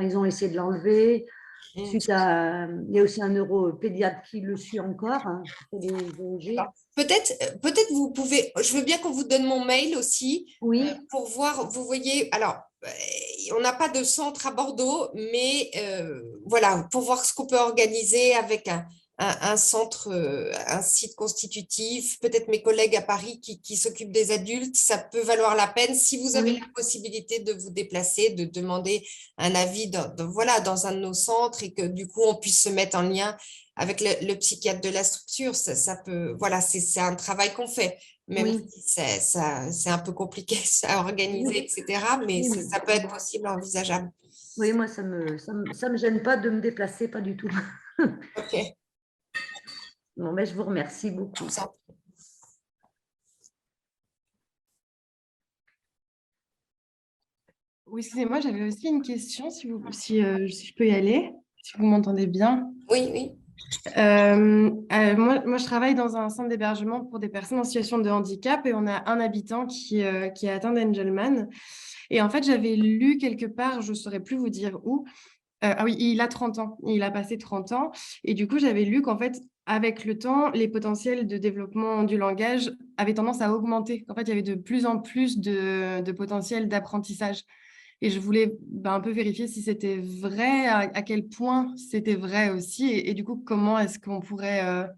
ils ont essayé de l'enlever. Suite à, il y a aussi un neuropédiatre qui le suit encore. Hein, peut-être vous pouvez, je veux bien qu'on vous donne mon mail aussi, oui. Pour voir, vous voyez, alors, on n'a pas de centre à Bordeaux, mais voilà, pour voir ce qu'on peut organiser avec un centre, un site constitutif, peut-être mes collègues à Paris qui s'occupent des adultes, ça peut valoir la peine si vous avez la possibilité de vous déplacer, de demander un avis voilà, dans un de nos centres et que du coup on puisse se mettre en lien avec le psychiatre de la structure. Ça peut, voilà, c'est un travail qu'on fait, même si c'est un peu compliqué à organiser, etc. Mais ça peut être possible, envisageable. Oui, moi, ça me gêne pas de me déplacer, pas du tout. Ok. Bon, mais je vous remercie beaucoup. Oui, excusez-moi, j'avais aussi une question, si je peux y aller, si vous m'entendez bien. Oui, oui. Moi, je travaille dans un centre d'hébergement pour des personnes en situation de handicap et on a un habitant qui est atteint d'Angelman. Et en fait, j'avais lu quelque part, je ne saurais plus vous dire où. Ah oui, il a 30 ans, il a passé 30 ans. Et du coup, j'avais lu qu'en fait, avec le temps, les potentiels de développement du langage avaient tendance à augmenter. En fait, il y avait de plus en plus de potentiel d'apprentissage. Et je voulais un peu vérifier si c'était vrai, à quel point c'était vrai aussi. Et du coup, comment est-ce qu'on pourrait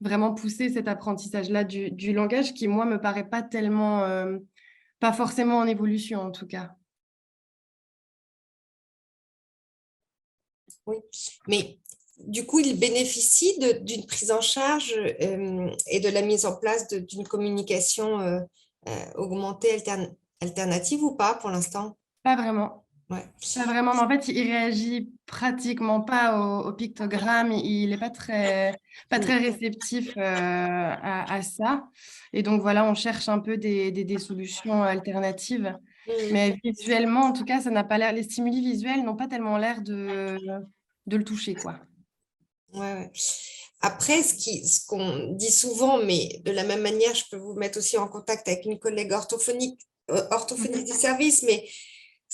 vraiment pousser cet apprentissage-là du langage qui, moi, me paraît pas tellement, pas forcément en évolution en tout cas. Oui, mais du coup, il bénéficie d'une prise en charge et de la mise en place d'une communication augmentée alternative ou pas pour l'instant? Pas vraiment. Ouais. Pas vraiment, mais en fait, il réagit pratiquement pas au pictogramme. Il n'est pas très réceptif à ça. Et donc, voilà, on cherche un peu des solutions alternatives. Mais visuellement, en tout cas, ça n'a pas l'air. Les stimuli visuels n'ont pas tellement l'air de le toucher, quoi. Ouais. Après, ce qu'on dit souvent, mais de la même manière, je peux vous mettre aussi en contact avec une collègue orthophoniste du service, mais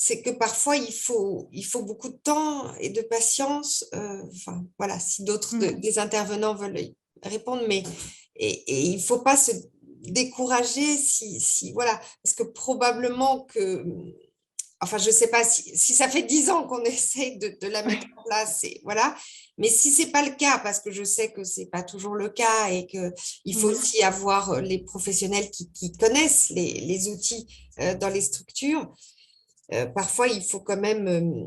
c'est que parfois, il faut beaucoup de temps et de patience. Enfin, voilà, si d'autres des intervenants veulent répondre, mais et il ne faut pas se décourager voilà, parce que probablement que enfin, je ne sais pas si ça fait 10 ans qu'on essaye de la mettre en place, voilà. Mais si ce n'est pas le cas, parce que je sais que ce n'est pas toujours le cas et qu'il faut aussi avoir les professionnels qui connaissent les outils dans les structures, parfois il faut quand même,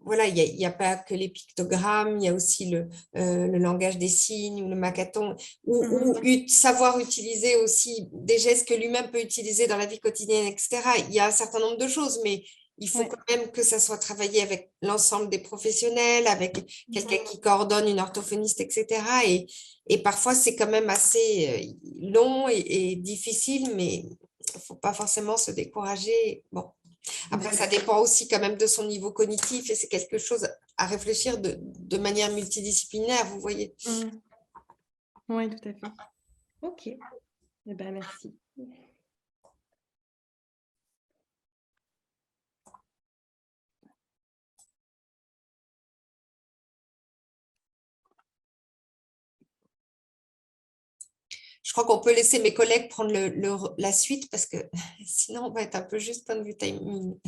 voilà, il n'y a pas que les pictogrammes, il y a aussi le langage des signes ou le macathon, ou savoir utiliser aussi des gestes que lui-même peut utiliser dans la vie quotidienne, etc. Il y a un certain nombre de choses, mais il faut quand même que ça soit travaillé avec l'ensemble des professionnels, avec quelqu'un qui coordonne, une orthophoniste, etc. Et parfois, c'est quand même assez long et difficile, mais il ne faut pas forcément se décourager. Bon. Après, ça dépend aussi quand même de son niveau cognitif et c'est quelque chose à réfléchir de manière multidisciplinaire, vous voyez. Oui, tout à fait. Ok. Eh ben, merci. Je crois qu'on peut laisser mes collègues prendre la suite parce que sinon, on va être un peu juste point de vue timing.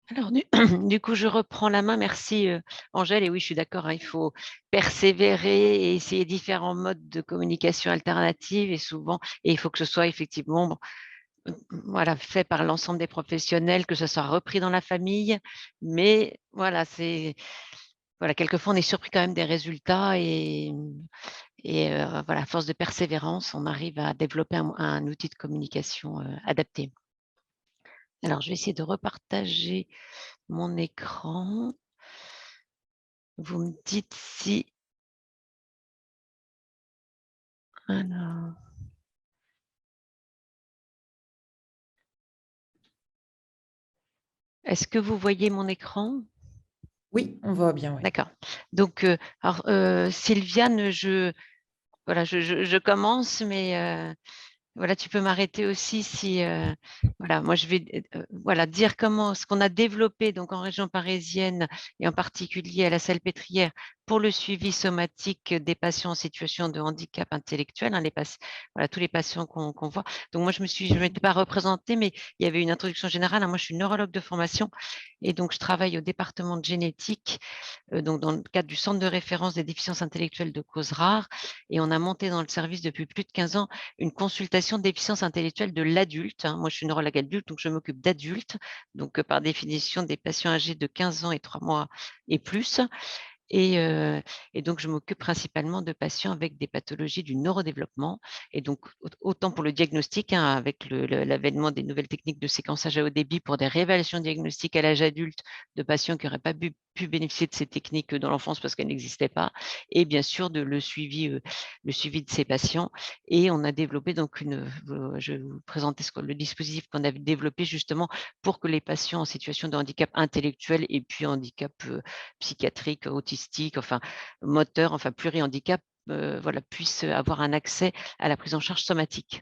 Alors, du coup, je reprends la main. Merci, Angèle. Et oui, je suis d'accord, hein, il faut persévérer et essayer différents modes de communication alternative et souvent, et il faut que ce soit effectivement voilà, fait par l'ensemble des professionnels, que ce soit repris dans la famille. Mais voilà, voilà, quelquefois, on est surpris quand même des résultats et voilà, à force de persévérance, on arrive à développer un outil de communication adapté. Alors, je vais essayer de repartager mon écran. Vous me dites si… Alors… Est-ce que vous voyez mon écran? Oui, on voit bien, oui. D'accord. Donc, alors, Sylviane, voilà, je commence, mais voilà, tu peux m'arrêter aussi si… voilà, moi, je vais voilà, dire comment ce qu'on a développé donc, en région parisienne et en particulier à la Salpêtrière pour le suivi somatique des patients en situation de handicap intellectuel, hein, voilà, tous les patients qu'on voit. Donc, moi, je ne m'étais pas représentée, mais il y avait une introduction générale. Hein. Moi, je suis neurologue de formation et donc je travaille au département de génétique, donc dans le cadre du centre de référence des déficiences intellectuelles de cause rare. Et on a monté dans le service depuis plus de 15 ans une consultation de déficience intellectuelle de l'adulte. Hein. Moi, je suis neurologue adulte, donc je m'occupe d'adultes, donc par définition des patients âgés de 15 ans et 3 mois et plus. Et donc, je m'occupe principalement de patients avec des pathologies du neurodéveloppement. Et donc, autant pour le diagnostic, hein, avec l'avènement des nouvelles techniques de séquençage à haut débit pour des réévaluations diagnostiques à l'âge adulte de patients qui n'auraient pas pu bénéficier de ces techniques dans l'enfance parce qu'elles n'existaient pas. Et bien sûr, le suivi de ces patients. Et on a développé donc je vais vous présenter le dispositif qu'on a développé justement pour que les patients en situation de handicap intellectuel et puis handicap psychiatrique, autistique, enfin moteur, enfin plurihandicap, voilà, puissent avoir un accès à la prise en charge somatique.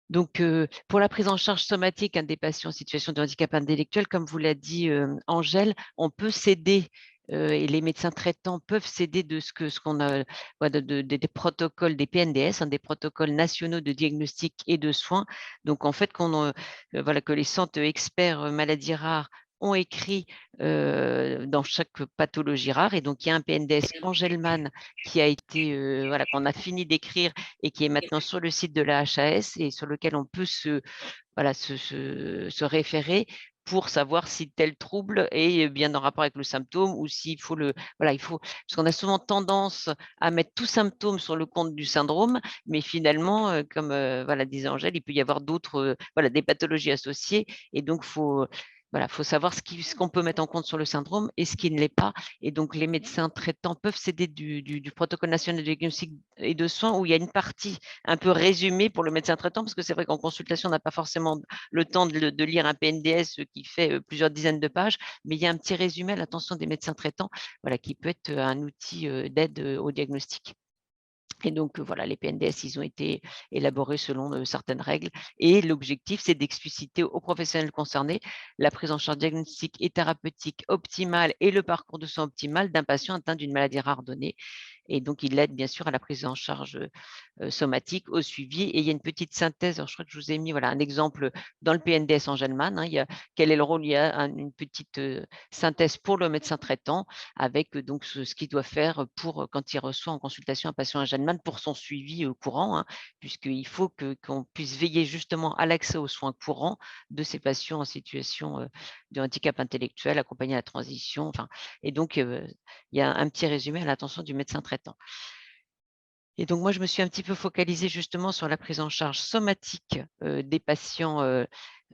Donc, pour la prise en charge somatique des patients en situation de handicap intellectuel, comme vous l'a dit Angèle, on peut s'aider et les médecins traitants peuvent s'aider de ce qu'on a, des protocoles, des PNDS, des protocoles nationaux de diagnostic et de soins. Donc, en fait, que les centres experts maladies rares ont écrit dans chaque pathologie rare. Et donc, il y a un PNDS Angelman qui a été, qu'on a fini d'écrire et qui est maintenant sur le site de la HAS et sur lequel on peut se référer pour savoir si tel trouble est bien en rapport avec le symptôme ou s'il faut parce qu'on a souvent tendance à mettre tout symptôme sur le compte du syndrome, mais finalement, comme disait Angèle, il peut y avoir d'autres, des pathologies associées et donc faut savoir ce qu'on peut mettre en compte sur le syndrome et ce qui ne l'est pas. Et donc, les médecins traitants peuvent s'aider du protocole national de diagnostic et de soins où il y a une partie un peu résumée pour le médecin traitant, parce que c'est vrai qu'en consultation, on n'a pas forcément le temps de lire un PNDS qui fait plusieurs dizaines de pages, mais il y a un petit résumé à l'attention des médecins traitants qui peut être un outil d'aide au diagnostic. Et donc, les PNDS, ils ont été élaborés selon certaines règles. Et l'objectif, c'est d'expliciter aux professionnels concernés la prise en charge diagnostique et thérapeutique optimale et le parcours de soins optimal d'un patient atteint d'une maladie rare donnée. Et donc, il aide bien sûr à la prise en charge somatique, au suivi. Et il y a une petite synthèse. Alors, je crois que je vous ai mis un exemple dans le PNDS Angelman. Quel est le rôle? Il y a une petite synthèse pour le médecin traitant avec donc ce qu'il doit faire pour quand il reçoit en consultation un patient Angelman pour son suivi courant, puisqu'il faut qu'on puisse veiller justement à l'accès aux soins courants de ces patients en situation de handicap intellectuel, accompagner la transition. Et donc, il y a un petit résumé à l'attention du médecin traitant. Et donc, moi, je me suis un petit peu focalisée justement sur la prise en charge somatique des patients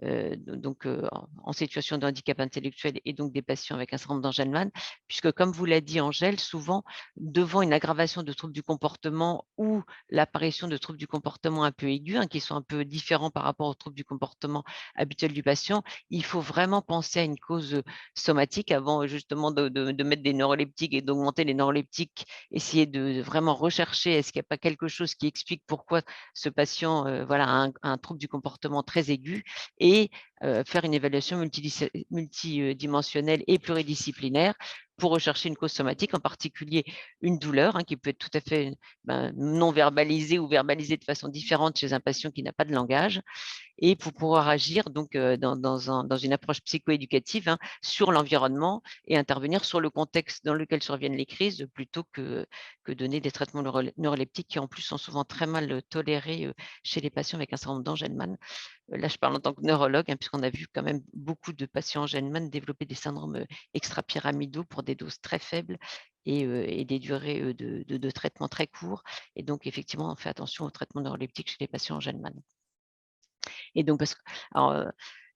en situation de handicap intellectuel et donc des patients avec un syndrome d'Angelman, puisque comme vous l'a dit Angèle, souvent, devant une aggravation de troubles du comportement ou l'apparition de troubles du comportement un peu aigus, qui sont un peu différents par rapport aux troubles du comportement habituels du patient, il faut vraiment penser à une cause somatique avant justement de mettre des neuroleptiques et d'augmenter les neuroleptiques, essayer de vraiment rechercher est-ce qu'il n'y a pas quelque chose qui explique pourquoi ce patient a un trouble du comportement très aigu et faire une évaluation multidimensionnelle et pluridisciplinaire pour rechercher une cause somatique, en particulier une douleur qui peut être tout à fait non verbalisée ou verbalisée de façon différente chez un patient qui n'a pas de langage, et pour pouvoir agir donc dans une approche psychoéducative sur l'environnement et intervenir sur le contexte dans lequel surviennent les crises plutôt que donner des traitements neuroleptiques qui en plus sont souvent très mal tolérés chez les patients avec un syndrome d'Angelman. Là, je parle en tant que neurologue, puisqu'on a vu quand même beaucoup de patients Angelman développer des syndromes extrapyramidaux pour des doses très faibles et des durées de traitement très courts. Et donc, effectivement, on fait attention au traitement neuroleptique chez les patients Angelman. Et donc,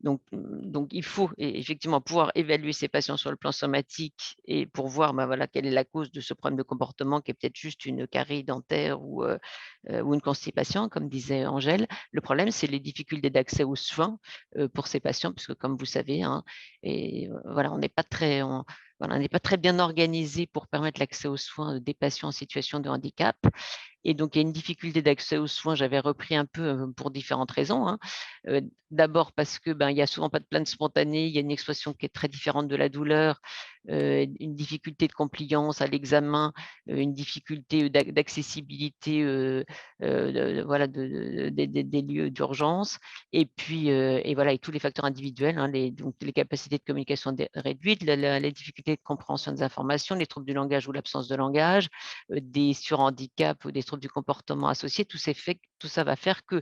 donc, il faut effectivement pouvoir évaluer ces patients sur le plan somatique et pour voir quelle est la cause de ce problème de comportement qui est peut-être juste une carie dentaire ou une constipation, comme disait Angèle. Le problème, c'est les difficultés d'accès aux soins pour ces patients, puisque comme vous savez, on n'est pas très... on n'est pas très bien organisé pour permettre l'accès aux soins des patients en situation de handicap. Et donc, il y a une difficulté d'accès aux soins, j'avais repris un peu pour différentes raisons. D'abord parce que il n'y a souvent pas de plainte spontanée, il y a une expression qui est très différente de la douleur, une difficulté de compliance à l'examen, une difficulté d'accessibilité des lieux d'urgence, et puis et tous les facteurs individuels, donc les capacités de communication réduites, les difficultés de compréhension des informations, les troubles du langage ou l'absence de langage, des surhandicaps ou des troubles du comportement associés, tout ça va faire que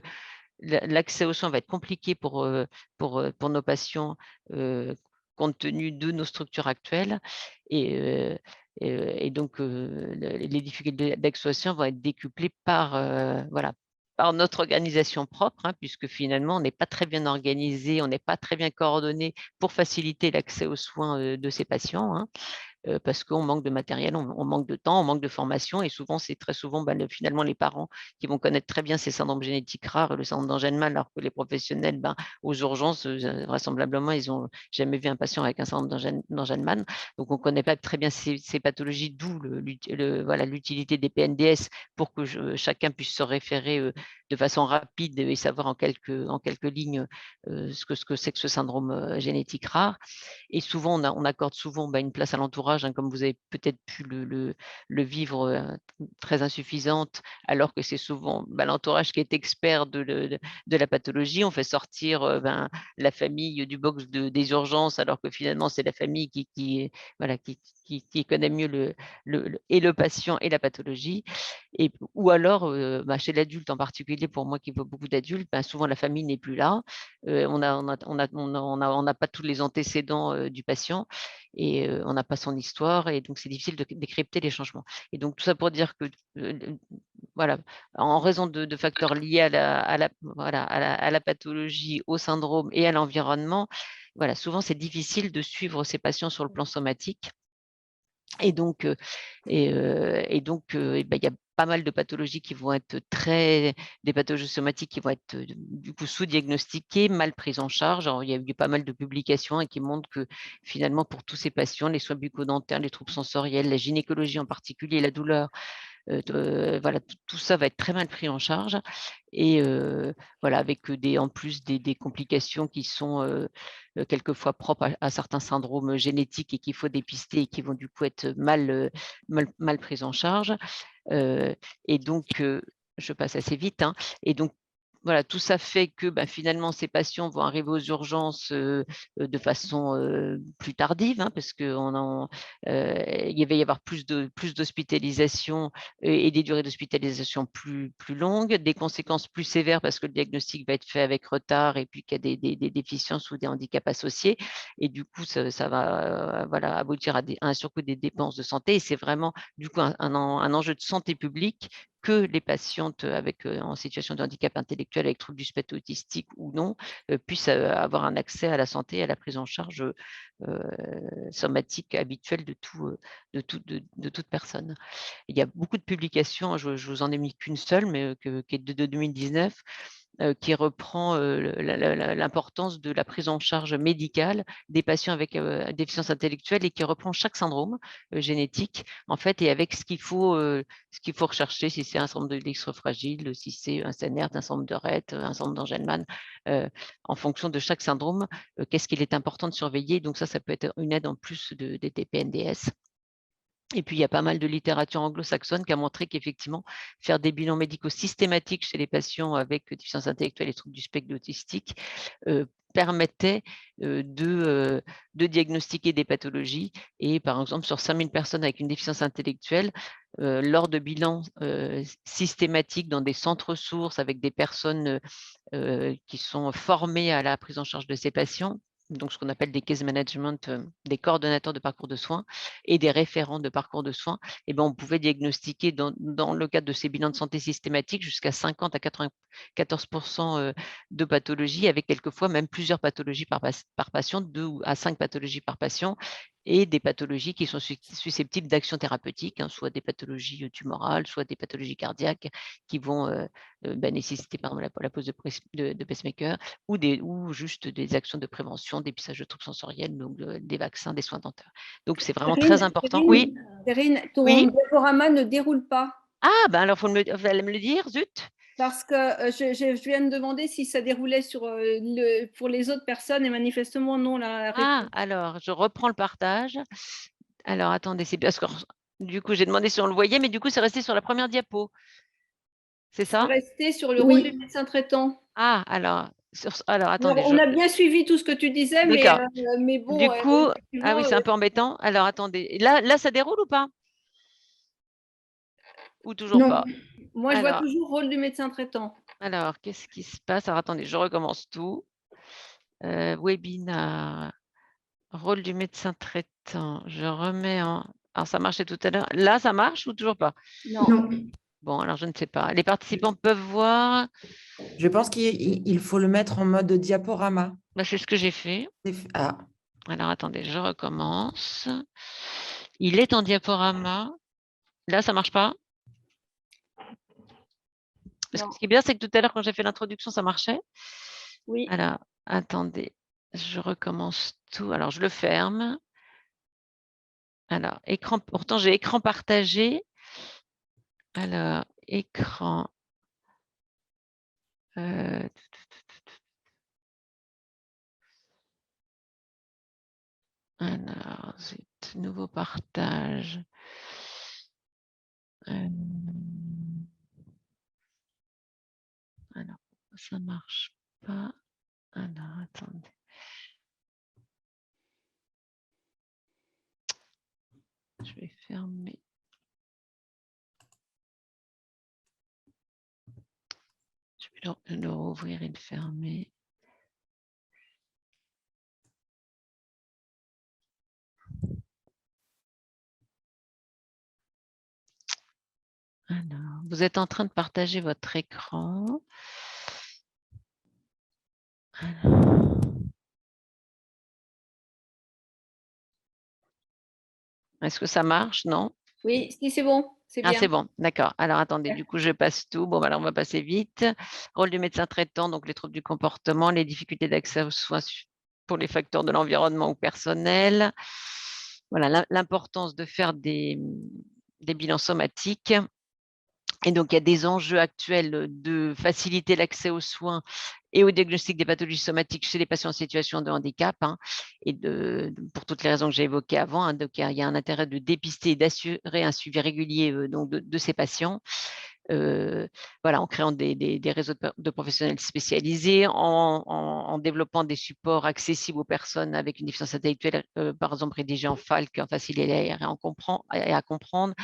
l'accès aux soins va être compliqué pour nos patients compte tenu de nos structures actuelles. Et Et donc, les difficultés d'accès vont être décuplées par, voilà, par notre organisation propre, hein, puisque finalement, on n'est pas très bien organisé, on n'est pas très bien coordonné pour faciliter l'accès aux soins de ces patients, hein. Parce qu'on manque de matériel, on manque de temps, on manque de formation et souvent, c'est très souvent finalement les parents qui vont connaître très bien ces syndromes génétiques rares, le syndrome d'Angelman, alors que les professionnels, aux urgences, vraisemblablement, ils n'ont jamais vu un patient avec un syndrome d'Angelman. Donc, on ne connaît pas très bien ces pathologies, d'où voilà, l'utilité des PNDS pour que chacun puisse se référer de façon rapide et savoir en quelques lignes ce que c'est que ce syndrome génétique rare. Et souvent, on accorde souvent une place à l'entourage, hein, comme vous avez peut-être pu le vivre, très insuffisante, alors que c'est souvent l'entourage qui est expert de la pathologie. On fait sortir la famille du box des urgences, alors que finalement, c'est la famille voilà, qui connaît mieux et le patient et la pathologie. Ou alors, chez l'adulte en particulier, pour moi qui vois beaucoup d'adultes, souvent la famille n'est plus là. On n'a pas tous les antécédents du patient et on n'a pas son histoire et donc c'est difficile de décrypter les changements. Et donc tout ça pour dire que voilà, en raison de facteurs liés à la pathologie, au syndrome et à l'environnement, voilà, souvent c'est difficile de suivre ces patients sur le plan somatique. Et donc, il y a pas mal de pathologies qui vont être des pathologies somatiques qui vont être du coup sous-diagnostiquées, mal prises en charge. Alors, il y a eu pas mal de publications qui montrent que finalement, pour tous ces patients, les soins bucco-dentaires, les troubles sensoriels, la gynécologie en particulier, la douleur, voilà, tout ça va être très mal pris en charge et voilà, avec en plus des complications qui sont quelquefois propres à certains syndromes génétiques et qu'il faut dépister et qui vont du coup être mal prises en charge. Et donc, je passe assez vite, hein, et donc voilà, tout ça fait que finalement, ces patients vont arriver aux urgences de façon plus tardive, hein, parce qu'il va y avoir plus d'hospitalisation et des durées d'hospitalisation plus longues, des conséquences plus sévères parce que le diagnostic va être fait avec retard et puis qu'il y a des déficiences ou des handicaps associés. Et du coup, ça va voilà, aboutir à un surcoût des dépenses de santé. Et c'est vraiment du coup un enjeu de santé publique que les patientes en situation de handicap intellectuel avec troubles du spectre autistique ou non puissent avoir un accès à la santé et à la prise en charge somatique habituelle de toute personne. Il y a beaucoup de publications, je vous en ai mis qu'une seule, mais qui est de 2019, qui reprend l'importance de la prise en charge médicale des patients avec déficience intellectuelle et qui reprend chaque syndrome génétique, en fait, et avec ce qu'il faut rechercher, si c'est un syndrome de l'X fragile, si c'est un CNR, un syndrome de Rett, un syndrome d'Angelman, en fonction de chaque syndrome, qu'est-ce qu'il est important de surveiller. Donc ça peut être une aide en plus des PNDS. Et puis, il y a pas mal de littérature anglo-saxonne qui a montré qu'effectivement, faire des bilans médicaux systématiques chez les patients avec déficience intellectuelle et troubles du spectre autistique permettait de diagnostiquer des pathologies. Et par exemple, sur 5000 personnes avec une déficience intellectuelle, lors de bilans systématiques dans des centres ressources avec des personnes qui sont formées à la prise en charge de ces patients, donc ce qu'on appelle des case management, des coordonnateurs de parcours de soins et des référents de parcours de soins, et on pouvait diagnostiquer dans le cadre de ces bilans de santé systématiques jusqu'à 50 à 94% de pathologies, avec quelquefois même plusieurs pathologies par patient, 2 à 5 pathologies par patient, et des pathologies qui sont susceptibles d'action thérapeutique, hein, soit des pathologies tumorales, soit des pathologies cardiaques qui vont nécessiter par exemple la pose de pacemaker ou juste des actions de prévention, dépistage de troubles sensoriels, donc des vaccins, des soins dentaires. Donc, c'est vraiment très important. Oui, Perrine, ton oui. diaporama ne déroule pas. Ah, alors, vous allez me le dire, zut. Parce que je viens de demander si ça déroulait pour les autres personnes et manifestement non. Alors, je reprends le partage. Alors, attendez, c'est parce que du coup, j'ai demandé si on le voyait, mais du coup, c'est resté sur la première diapo. C'est ça? C'est resté sur le rôle du médecin traitant. Ah, alors attendez. On a bien suivi tout ce que tu disais, mais bon. Du coup, ah oui, c'est un peu embêtant. Alors, attendez. Là, ça déroule ou pas? Ou toujours non. pas? Moi, je vois toujours rôle du médecin traitant. Alors, qu'est-ce qui se passe? Alors, attendez, je recommence tout. Webinar, rôle du médecin traitant. Je remets en Alors, ça marchait tout à l'heure. Là, ça marche ou toujours pas? Non. Bon, alors je ne sais pas. Les participants peuvent voir. Je pense qu'il faut le mettre en mode diaporama. Bah, c'est ce que j'ai fait. Ah, Alors, attendez, je recommence. Il est en diaporama. Là, ça marche pas? Parce que Non. ce qui est bien, c'est que tout à l'heure, quand j'ai fait l'introduction, ça marchait. Oui. Alors, attendez, je recommence tout. Alors, je le ferme. Alors, écran, pourtant, j'ai écran partagé. Alors, écran. Alors, zut, nouveau partage. Alors, ça marche pas. Alors, attendez. Je vais fermer. Je vais le rouvrir et le fermer. Alors, vous êtes en train de partager votre écran. Alors. Est-ce que ça marche? Non? Oui, si c'est bon, c'est Ah, bien. c'est bon, d'accord. Alors, attendez, du coup, je passe tout. Bon, alors, on va passer vite. Rôle du médecin traitant, donc les troubles du comportement, les difficultés d'accès aux soins pour les facteurs de l'environnement ou personnel. Voilà, l'importance de faire des bilans somatiques. Et donc, il y a des enjeux actuels de faciliter l'accès aux soins et au diagnostic des pathologies somatiques chez les patients en situation de handicap, hein, et pour toutes les raisons que j'ai évoquées avant. Hein, donc, il y a un intérêt de dépister et d'assurer un suivi régulier donc de ces patients. Voilà, en créant des réseaux de professionnels spécialisés, en développant des supports accessibles aux personnes avec une déficience intellectuelle, par exemple rédigés en FALC, en facile à lire et à comprendre,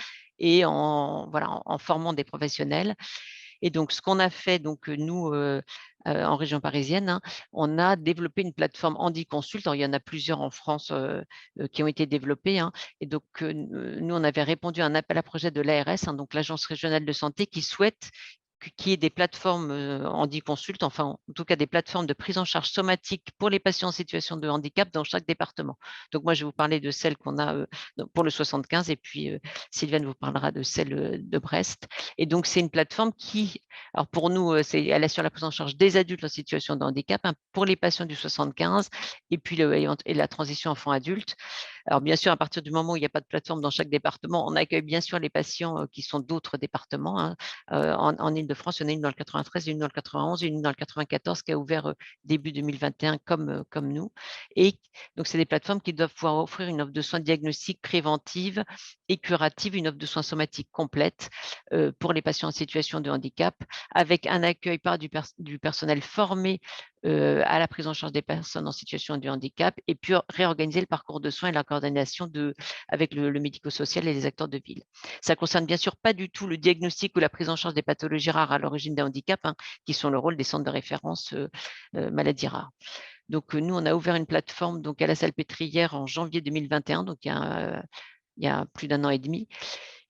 et en formant des professionnels. Et donc, ce qu'on a fait, donc, nous, en région parisienne, hein, on a développé une plateforme HandiConsult. Il y en a plusieurs en France qui ont été développées. Hein, et donc, nous, on avait répondu à un appel à projet de l'ARS, hein, donc l'Agence régionale de santé, qui souhaite qu'il y ait des plateformes HandiConsult, enfin, en tout cas des plateformes de prise en charge somatique pour les patients en situation de handicap dans chaque département. Donc, moi, je vais vous parler de celle qu'on a pour le 75, et puis Sylviane vous parlera de celle de Brest. Et donc, c'est une plateforme qui, alors pour nous, elle assure la prise en charge des adultes en situation de handicap, hein, pour les patients du 75, et puis la transition enfant-adulte. Alors, bien sûr, à partir du moment où il n'y a pas de plateforme dans chaque département, on accueille bien sûr les patients qui sont d'autres départements. Hein. En Ile-de-France, il y en a une dans le 93, une dans le 91, une dans le 94 qui a ouvert début 2021 comme nous. Et donc, c'est des plateformes qui doivent pouvoir offrir une offre de soins diagnostiques préventive et curative, une offre de soins somatiques complète pour les patients en situation de handicap, avec un accueil par du personnel formé à la prise en charge des personnes en situation de handicap, et puis réorganiser le parcours de soins et la coordination avec le médico-social et les acteurs de ville. Ça ne concerne bien sûr pas du tout le diagnostic ou la prise en charge des pathologies rares à l'origine des handicaps, hein, qui sont le rôle des centres de référence maladies rares. Donc, nous, on a ouvert une plateforme donc, à la Salpêtrière en janvier 2021, donc il y a plus d'1 an et demi.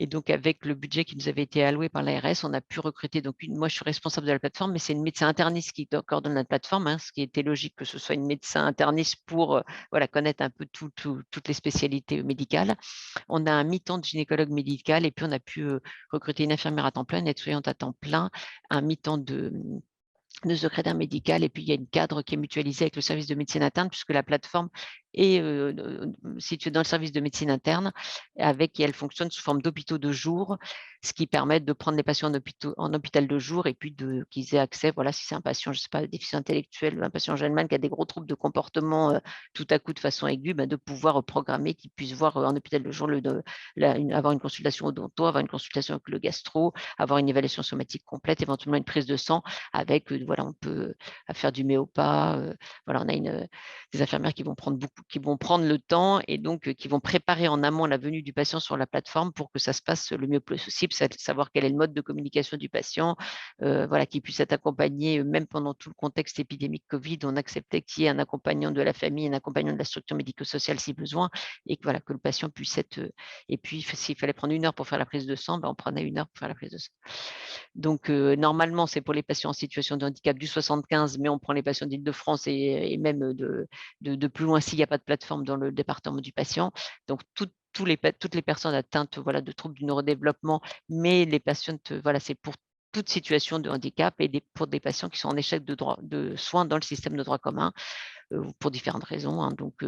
Et donc, avec le budget qui nous avait été alloué par l'ARS, on a pu recruter. Donc, moi, je suis responsable de la plateforme, mais c'est une médecin interniste qui coordonne la plateforme, hein, ce qui était logique que ce soit une médecin interniste pour connaître un peu toutes les spécialités médicales. On a un mi-temps de gynécologue médical, et puis on a pu recruter une infirmière à temps plein, une aide-soignante à temps plein, un mi-temps de secrétaire médical, et puis il y a une cadre qui est mutualisée avec le service de médecine interne, puisque la plateforme est située dans le service de médecine interne, et elle fonctionne sous forme d'hôpitaux de jour, ce qui permet de prendre les patients en hôpital de jour, et puis qu'ils aient accès, voilà, si c'est un patient, je ne sais pas, déficient intellectuel, un patient Angelman qui a des gros troubles de comportement tout à coup de façon aiguë, de pouvoir programmer, qu'ils puissent voir en hôpital de jour, avoir une consultation odonto, avoir une consultation avec le gastro, avoir une évaluation somatique complète, éventuellement une prise de sang avec, voilà, on peut faire du méopa. Voilà, on a des infirmières qui vont prendre beaucoup qui vont prendre le temps et donc qui vont préparer en amont la venue du patient sur la plateforme pour que ça se passe le mieux possible, savoir quel est le mode de communication du patient, voilà, qu'il puisse être accompagné, même pendant tout le contexte épidémique Covid, on acceptait qu'il y ait un accompagnant de la famille, un accompagnant de la structure médico-sociale si besoin, et que, voilà, que le patient puisse être… et puis, s'il fallait prendre 1 heure pour faire la prise de sang, ben, on prenait 1 heure pour faire la prise de sang. Donc, normalement, c'est pour les patients en situation de handicap du 75, mais on prend les patients d'Île-de-France et même de plus loin s'il n'y a pas de plateforme dans le département du patient. Donc, toutes les personnes atteintes, voilà, de troubles du neurodéveloppement, mais les patientes, voilà, c'est pour toute situation de handicap et pour des patients qui sont en échec de soins dans le système de droit commun, pour différentes raisons, hein, donc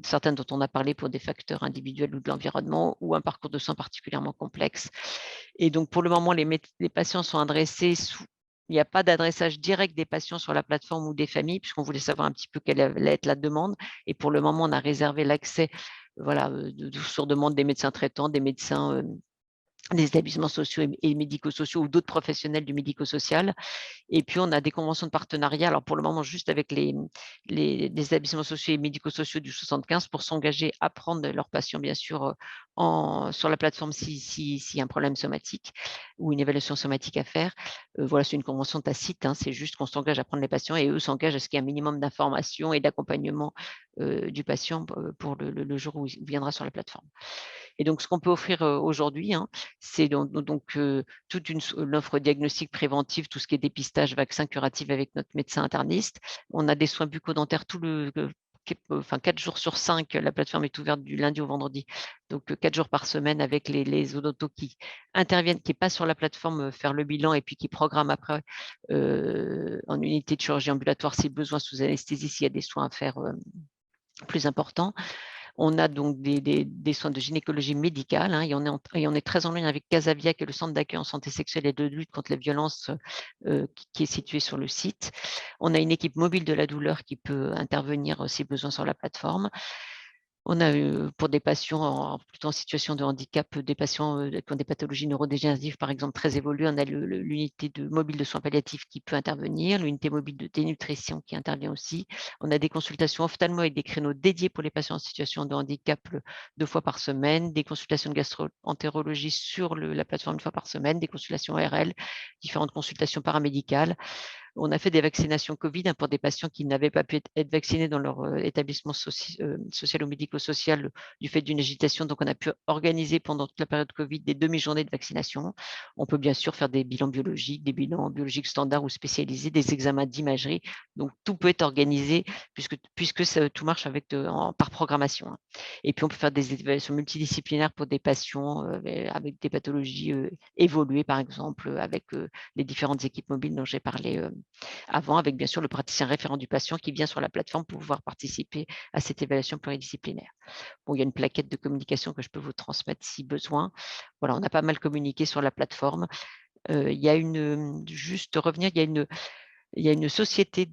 certaines dont on a parlé pour des facteurs individuels ou de l'environnement ou un parcours de soins particulièrement complexe. Et donc, pour le moment, les patients sont adressés il n'y a pas d'adressage direct des patients sur la plateforme ou des familles, puisqu'on voulait savoir un petit peu quelle allait être la demande. Et pour le moment, on a réservé l'accès, voilà, sur demande des médecins traitants, des médecins des établissements sociaux et médico-sociaux ou d'autres professionnels du médico-social. Et puis, on a des conventions de partenariat, alors pour le moment, juste avec les établissements sociaux et médico-sociaux du 75 pour s'engager à prendre leurs patients, bien sûr, sur la plateforme s'il y a un problème somatique ou une évaluation somatique à faire. Voilà, c'est une convention tacite, hein, c'est juste qu'on s'engage à prendre les patients et eux s'engagent à ce qu'il y ait un minimum d'information et d'accompagnement du patient pour le jour où il viendra sur la plateforme. Et donc, ce qu'on peut offrir aujourd'hui, hein, c'est donc toute une offre diagnostique préventive, tout ce qui est dépistage, vaccin, curatif avec notre médecin interniste. On a des soins bucco-dentaires 4 jours sur 5, la plateforme est ouverte du lundi au vendredi, donc 4 jours par semaine avec les odontos qui interviennent, qui passent sur la plateforme faire le bilan et puis qui programment après en unité de chirurgie ambulatoire si besoin sous anesthésie s'il y a des soins à faire plus importants. On a donc des soins de gynécologie médicale, hein, et on est très en lien avec Casavia, qui est le centre d'accueil en santé sexuelle et de lutte contre les violences qui est situé sur le site. On a une équipe mobile de la douleur qui peut intervenir si besoin sur la plateforme. On a pour des patients plutôt en situation de handicap, des patients qui ont des pathologies neurodégénératives, par exemple, très évoluées. On a l'unité mobile de soins palliatifs qui peut intervenir, l'unité mobile de dénutrition qui intervient aussi. On a des consultations ophtalmo avec des créneaux dédiés pour les patients en situation de handicap 2 fois par semaine, des consultations de gastro-entérologie sur la plateforme 1 fois par semaine, des consultations ORL, différentes consultations paramédicales. On a fait des vaccinations Covid pour des patients qui n'avaient pas pu être vaccinés dans leur établissement social ou médico-social du fait d'une agitation. Donc, on a pu organiser pendant toute la période Covid des demi-journées de vaccination. On peut bien sûr faire des bilans biologiques, des bilans biologiques standards ou spécialisés, des examens d'imagerie. Donc, tout peut être organisé puisque tout marche par programmation, hein. Et puis, on peut faire des évaluations multidisciplinaires pour des patients avec des pathologies évoluées, par exemple, avec les différentes équipes mobiles dont j'ai parlé avant, avec bien sûr le praticien référent du patient qui vient sur la plateforme pour pouvoir participer à cette évaluation pluridisciplinaire. Bon, il y a une plaquette de communication que je peux vous transmettre si besoin. Voilà, on a pas mal communiqué sur la plateforme. Il y a juste revenir, il y a une société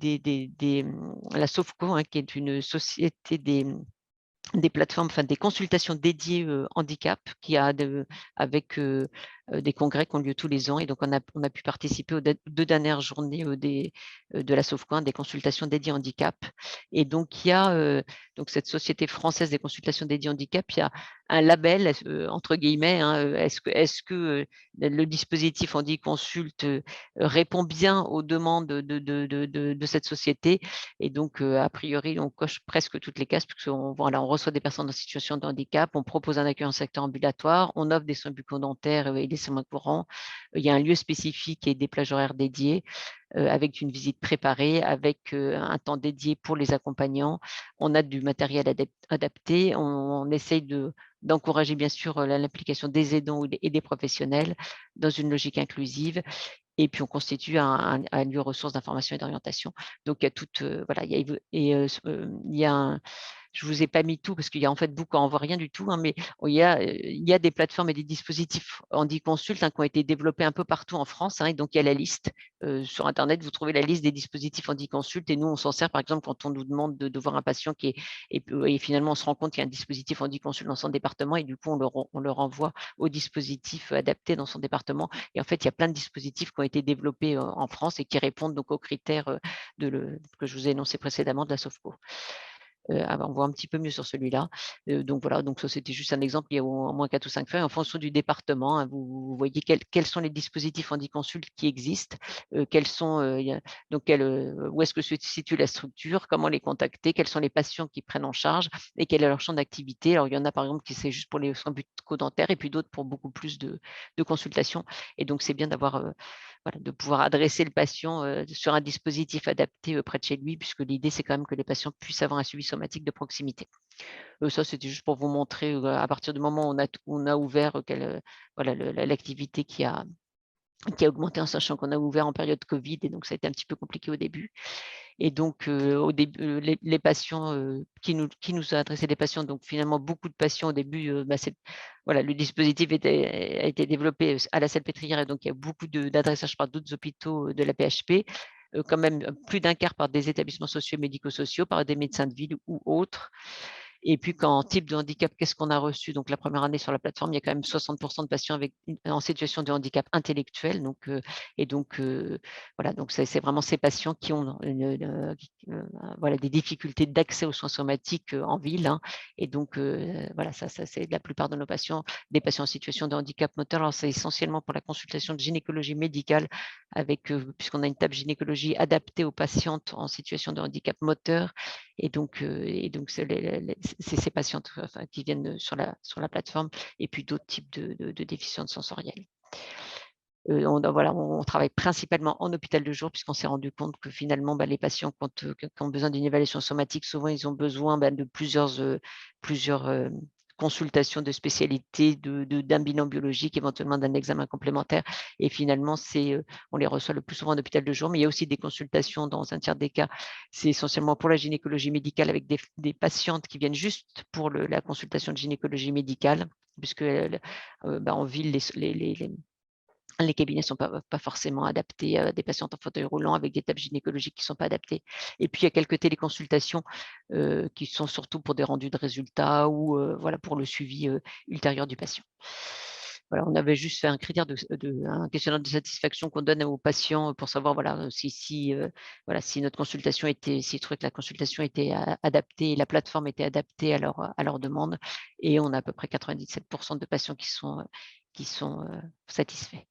la SOFCO, hein, qui est une société des plateformes, enfin des consultations dédiées handicap avec des congrès qui ont lieu tous les ans. Et donc, on a pu participer aux 2 dernières journées de la SOFCO, des consultations dédiées handicap. Et donc, il y a donc cette société française des consultations dédiées handicap, il y a un label, entre guillemets, hein, est-ce que le dispositif HandiConsult répond bien aux demandes de cette société. Et donc, a priori, on coche presque toutes les cases, puisqu'on reçoit des personnes en situation de handicap, on propose un accueil en secteur ambulatoire, on offre des soins bucco-dentaires et des soins courants. Il y a un lieu spécifique et des plages horaires dédiées, avec une visite préparée, avec un temps dédié pour les accompagnants. On a du matériel adapté. On essaye d'encourager, bien sûr, l'implication des aidants et des professionnels dans une logique inclusive. Et puis, on constitue un lieu ressource d'information et d'orientation. Donc, il y a toute, voilà, il y a je ne vous ai pas mis tout parce qu'il y a en fait beaucoup, on ne voit rien du tout, hein, mais il y a des plateformes et des dispositifs HandiConsult, hein, qui ont été développés un peu partout en France, hein, et donc il y a la liste. Sur Internet, vous trouvez la liste des dispositifs HandiConsult et nous, on s'en sert par exemple quand on nous demande de voir un patient et finalement, on se rend compte qu'il y a un dispositif HandiConsult dans son département et du coup, on le renvoie au dispositif adapté dans son département. Et en fait, il y a plein de dispositifs qui ont été développés en France et qui répondent donc aux critères que je vous ai énoncés précédemment de la SOFCO. on voit un petit peu mieux sur celui-là. Donc voilà, donc ça c'était juste un exemple, il y a au moins 4 ou 5 feuilles en fonction du département, hein, vous voyez quels sont les dispositifs HandiConsult qui existent, quels sont, donc où est-ce que se situe la structure, comment les contacter, quels sont les patients qui prennent en charge et quel est leur champ d'activité. Alors il y en a par exemple qui c'est juste pour les soins bucco-dentaires et puis d'autres pour beaucoup plus de consultations. Et donc c'est bien d'avoir voilà, de pouvoir adresser le patient sur un dispositif adapté près de chez lui, puisque l'idée, c'est quand même que les patients puissent avoir un suivi somatique de proximité. Ça, c'était juste pour vous montrer, à partir du moment où on a ouvert voilà, l'activité qui a augmenté en sachant qu'on a ouvert en période Covid et donc ça a été un petit peu compliqué au début. Et donc, au début, les patients qui nous a adressé des patients, donc finalement beaucoup de patients au début, voilà, le dispositif a été développé à la Salpêtrière et donc il y a beaucoup d'adressages par d'autres hôpitaux de la PHP, quand même plus d'un quart par des établissements sociaux et médico-sociaux, par des médecins de ville ou autres. Et puis, quand type de handicap, qu'est-ce qu'on a reçu? Donc, la première année sur la plateforme, il y a quand même 60% de patients en situation de handicap intellectuel. Donc, voilà, donc c'est vraiment ces patients qui ont voilà, des difficultés d'accès aux soins somatiques en ville. Hein. Et donc, voilà, ça c'est la plupart de nos patients, des patients en situation de handicap moteur. Alors, c'est essentiellement pour la consultation de gynécologie médicale, puisqu'on a une table gynécologie adaptée aux patientes en situation de handicap moteur. Et donc c'est ces patientes qui viennent sur la plateforme et puis d'autres types de déficiences sensorielles. Voilà, on travaille principalement en hôpital de jour puisqu'on s'est rendu compte que finalement, les patients qui ont besoin d'une évaluation somatique, souvent ils ont besoin de plusieurs consultations de spécialité, d'un bilan biologique, éventuellement d'un examen complémentaire. Et finalement, on les reçoit le plus souvent en hôpital de jour, mais il y a aussi des consultations dans un tiers des cas. C'est essentiellement pour la gynécologie médicale avec des patientes qui viennent juste pour la consultation de gynécologie médicale, puisque en ville, les cabinets ne sont pas forcément adaptés à des patientes en fauteuil roulant avec des tables gynécologiques qui ne sont pas adaptées. Et puis, il y a quelques téléconsultations qui sont surtout pour des rendus de résultats ou voilà, pour le suivi ultérieur du patient. Voilà, on avait juste fait un un questionnaire de satisfaction qu'on donne aux patients pour savoir voilà, si notre consultation s'ils trouvaient que la consultation était adaptée, la plateforme était adaptée à leur demande. Et on a à peu près 97% de patients qui sont satisfaits.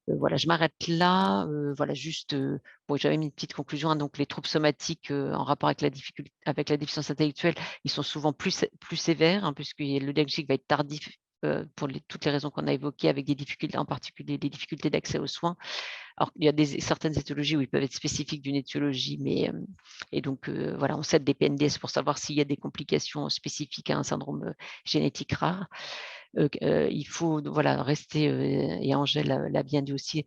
Voilà, je m'arrête là. Voilà, juste, j'avais mis une petite conclusion. Hein, donc, les troubles somatiques en rapport avec la déficience intellectuelle, ils sont souvent plus sévères, hein, puisque le diagnostic va être tardif pour toutes les raisons qu'on a évoquées, avec des difficultés, en particulier des difficultés d'accès aux soins. Alors, il y a certaines étiologies où ils peuvent être spécifiques d'une étiologie, et donc, voilà, on s'aide des PNDS pour savoir s'il y a des complications spécifiques à un syndrome génétique rare. Il faut voilà, rester, et Angèle l'a bien dit aussi,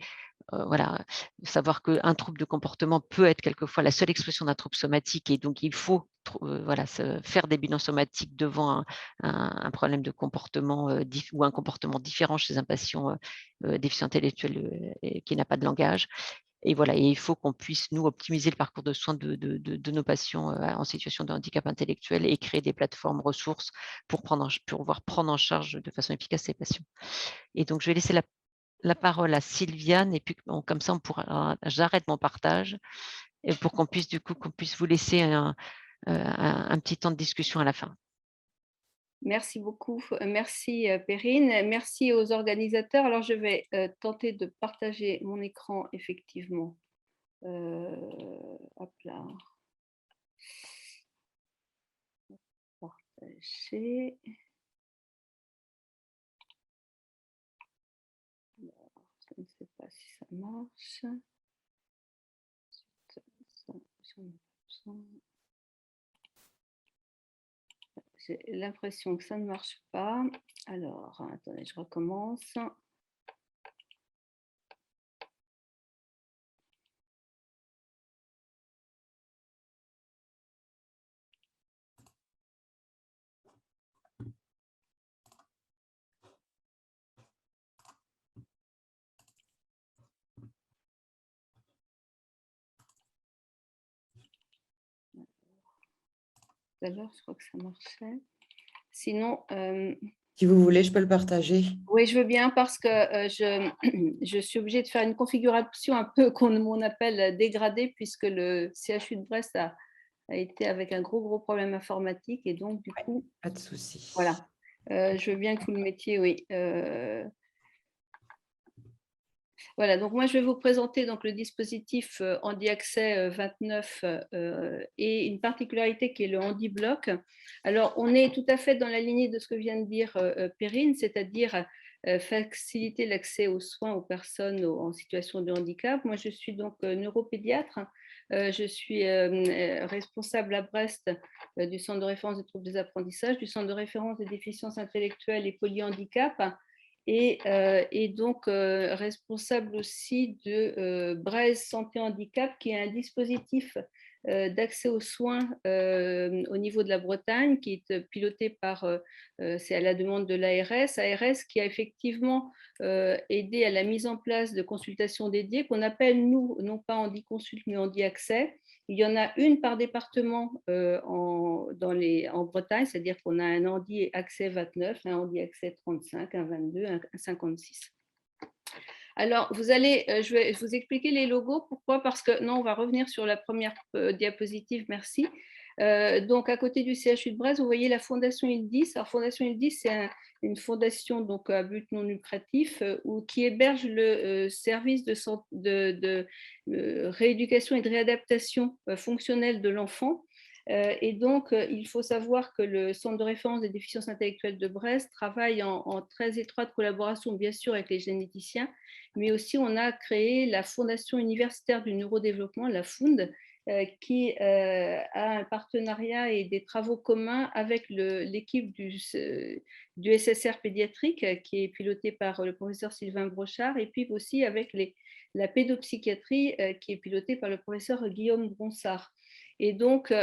voilà, savoir qu'un trouble de comportement peut être quelquefois la seule expression d'un trouble somatique et donc il faut voilà, faire des bilans somatiques devant un problème de comportement ou un comportement différent chez un patient déficient intellectuel qui n'a pas de langage. Et voilà, et il faut qu'on puisse, nous, optimiser le parcours de soins de nos patients en situation de handicap intellectuel et créer des plateformes ressources pour pouvoir prendre en charge de façon efficace ces patients. Et donc, je vais laisser la parole à Sylviane, et puis comme ça, j'arrête mon partage et pour qu'on puisse vous laisser un petit temps de discussion à la fin. Merci beaucoup. Merci Perrine. Merci aux organisateurs. Alors, je vais tenter de partager mon écran, effectivement. Hop là. Partager. Alors, je ne sais pas si ça marche. J'ai l'impression que ça ne marche pas. Alors, attendez, je recommence. Tout à l'heure, je crois que ça marchait. Sinon, si vous voulez, je peux le partager. Oui, je veux bien parce que je suis obligée de faire une configuration un peu qu'on appelle dégradée puisque le CHU de Brest a été avec un gros problème informatique et donc du coup… Pas de souci. Voilà, je veux bien que vous le mettiez, oui. Voilà, donc moi je vais vous présenter donc, le dispositif HandiAccès 29 et une particularité qui est le HandiBloc. Alors on est tout à fait dans la lignée de ce que vient de dire Perrine, c'est-à-dire faciliter l'accès aux soins aux personnes en situation de handicap. Moi je suis donc neuropédiatre, je suis responsable à Brest du centre de référence des troubles des apprentissages, du centre de référence des déficiences intellectuelles et polyhandicap. Et donc responsable aussi de Brest Santé Handicap, qui est un dispositif d'accès aux soins au niveau de la Bretagne, qui est piloté par, c'est à la demande de l'ARS, qui a effectivement aidé à la mise en place de consultations dédiées qu'on appelle, nous, non pas HandiConsult, mais HandiAccès. Il y en a une par département en Bretagne, c'est-à-dire qu'on a un HandiAccès 29, un HandiAccès 35, un 22, un 56. Alors, je vais vous expliquer les logos. Pourquoi? Parce que, non, on va revenir sur la première diapositive, merci. Donc, à côté du CHU de Brest, vous voyez la Fondation ILDIS. Alors, Fondation ILDIS, c'est une fondation donc, à but non lucratif qui héberge le service de rééducation et de réadaptation fonctionnelle de l'enfant. Et donc, il faut savoir que le Centre de référence des déficiences intellectuelles de Brest travaille en très étroite collaboration, bien sûr, avec les généticiens, mais aussi on a créé la Fondation universitaire du neurodéveloppement, la FUND, qui a un partenariat et des travaux communs avec l'équipe du SSR pédiatrique, qui est pilotée par le professeur Sylvain Brochard, et puis aussi avec la pédopsychiatrie, qui est pilotée par le professeur Guillaume Bronsard. Et donc,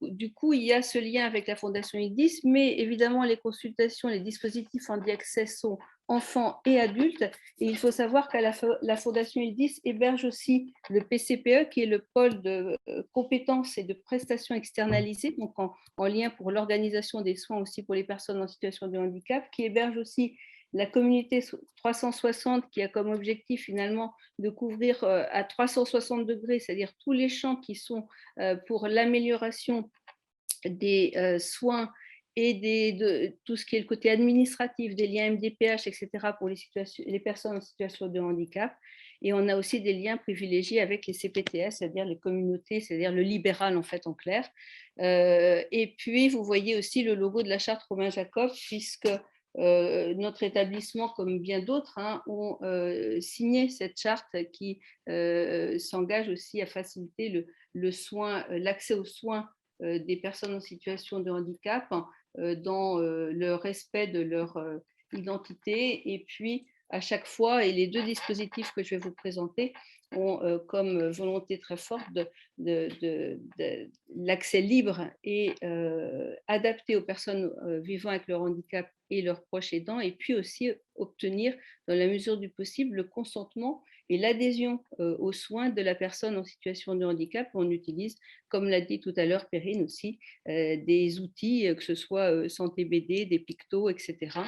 du coup, il y a ce lien avec la Fondation ILDIS, mais évidemment, les consultations, les dispositifs HandiAccès sont enfants et adultes. Et il faut savoir qu'à la Fondation ILDIS héberge aussi le PCPE, qui est le pôle de compétences et de prestations externalisées, donc en lien pour l'organisation des soins aussi pour les personnes en situation de handicap, qui héberge aussi la communauté 360, qui a comme objectif finalement de couvrir à 360 degrés, c'est-à-dire tous les champs qui sont pour l'amélioration des soins et de tout ce qui est le côté administratif, des liens MDPH, etc. pour les personnes en situation de handicap. Et on a aussi des liens privilégiés avec les CPTS, c'est-à-dire les communautés, c'est-à-dire le libéral en fait en clair. Et puis vous voyez aussi le logo de la charte Romain Jacob, puisque notre établissement, comme bien d'autres, ont signé cette charte qui s'engage aussi à faciliter l'accès aux soins des personnes en situation de handicap dans le respect de leur identité. Et puis, à chaque fois, et les deux dispositifs que je vais vous présenter ont comme volonté très forte de l'accès libre et adapté aux personnes vivant avec leur handicap et leurs proches aidants, et puis aussi obtenir, dans la mesure du possible, le consentement et l'adhésion aux soins de la personne en situation de handicap. On utilise, comme l'a dit tout à l'heure Perrine aussi, des outils, que ce soit Santé BD, des pictos, etc.,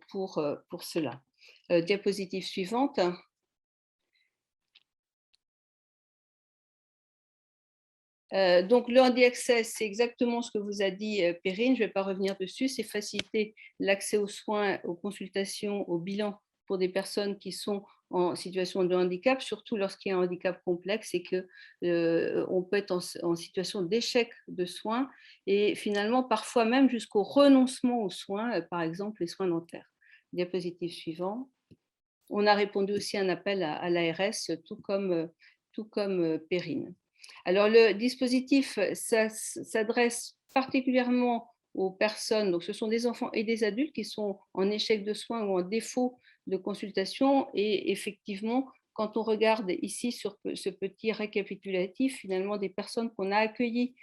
pour cela. Diapositive suivante. Donc, le HandiAccès, c'est exactement ce que vous a dit Perrine, je ne vais pas revenir dessus, c'est faciliter l'accès aux soins, aux consultations, aux bilans pour des personnes qui sont en situation de handicap, surtout lorsqu'il y a un handicap complexe et qu'on peut être en situation d'échec de soins et finalement parfois même jusqu'au renoncement aux soins, par exemple les soins dentaires. Diapositive suivante. On a répondu aussi à un appel à l'ARS, tout comme Perrine. Alors, le dispositif s'adresse particulièrement aux personnes, donc ce sont des enfants et des adultes qui sont en échec de soins ou en défaut de consultation. Et effectivement, quand on regarde ici sur ce petit récapitulatif, finalement, des personnes qu'on a accueillies,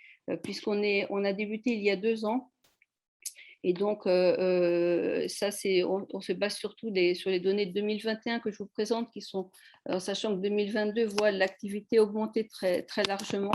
puisqu'on a débuté il y a 2 ans. Et donc, ça, on se base surtout sur les données de 2021 que je vous présente, qui sont, en sachant que 2022 voit l'activité augmenter très, très largement.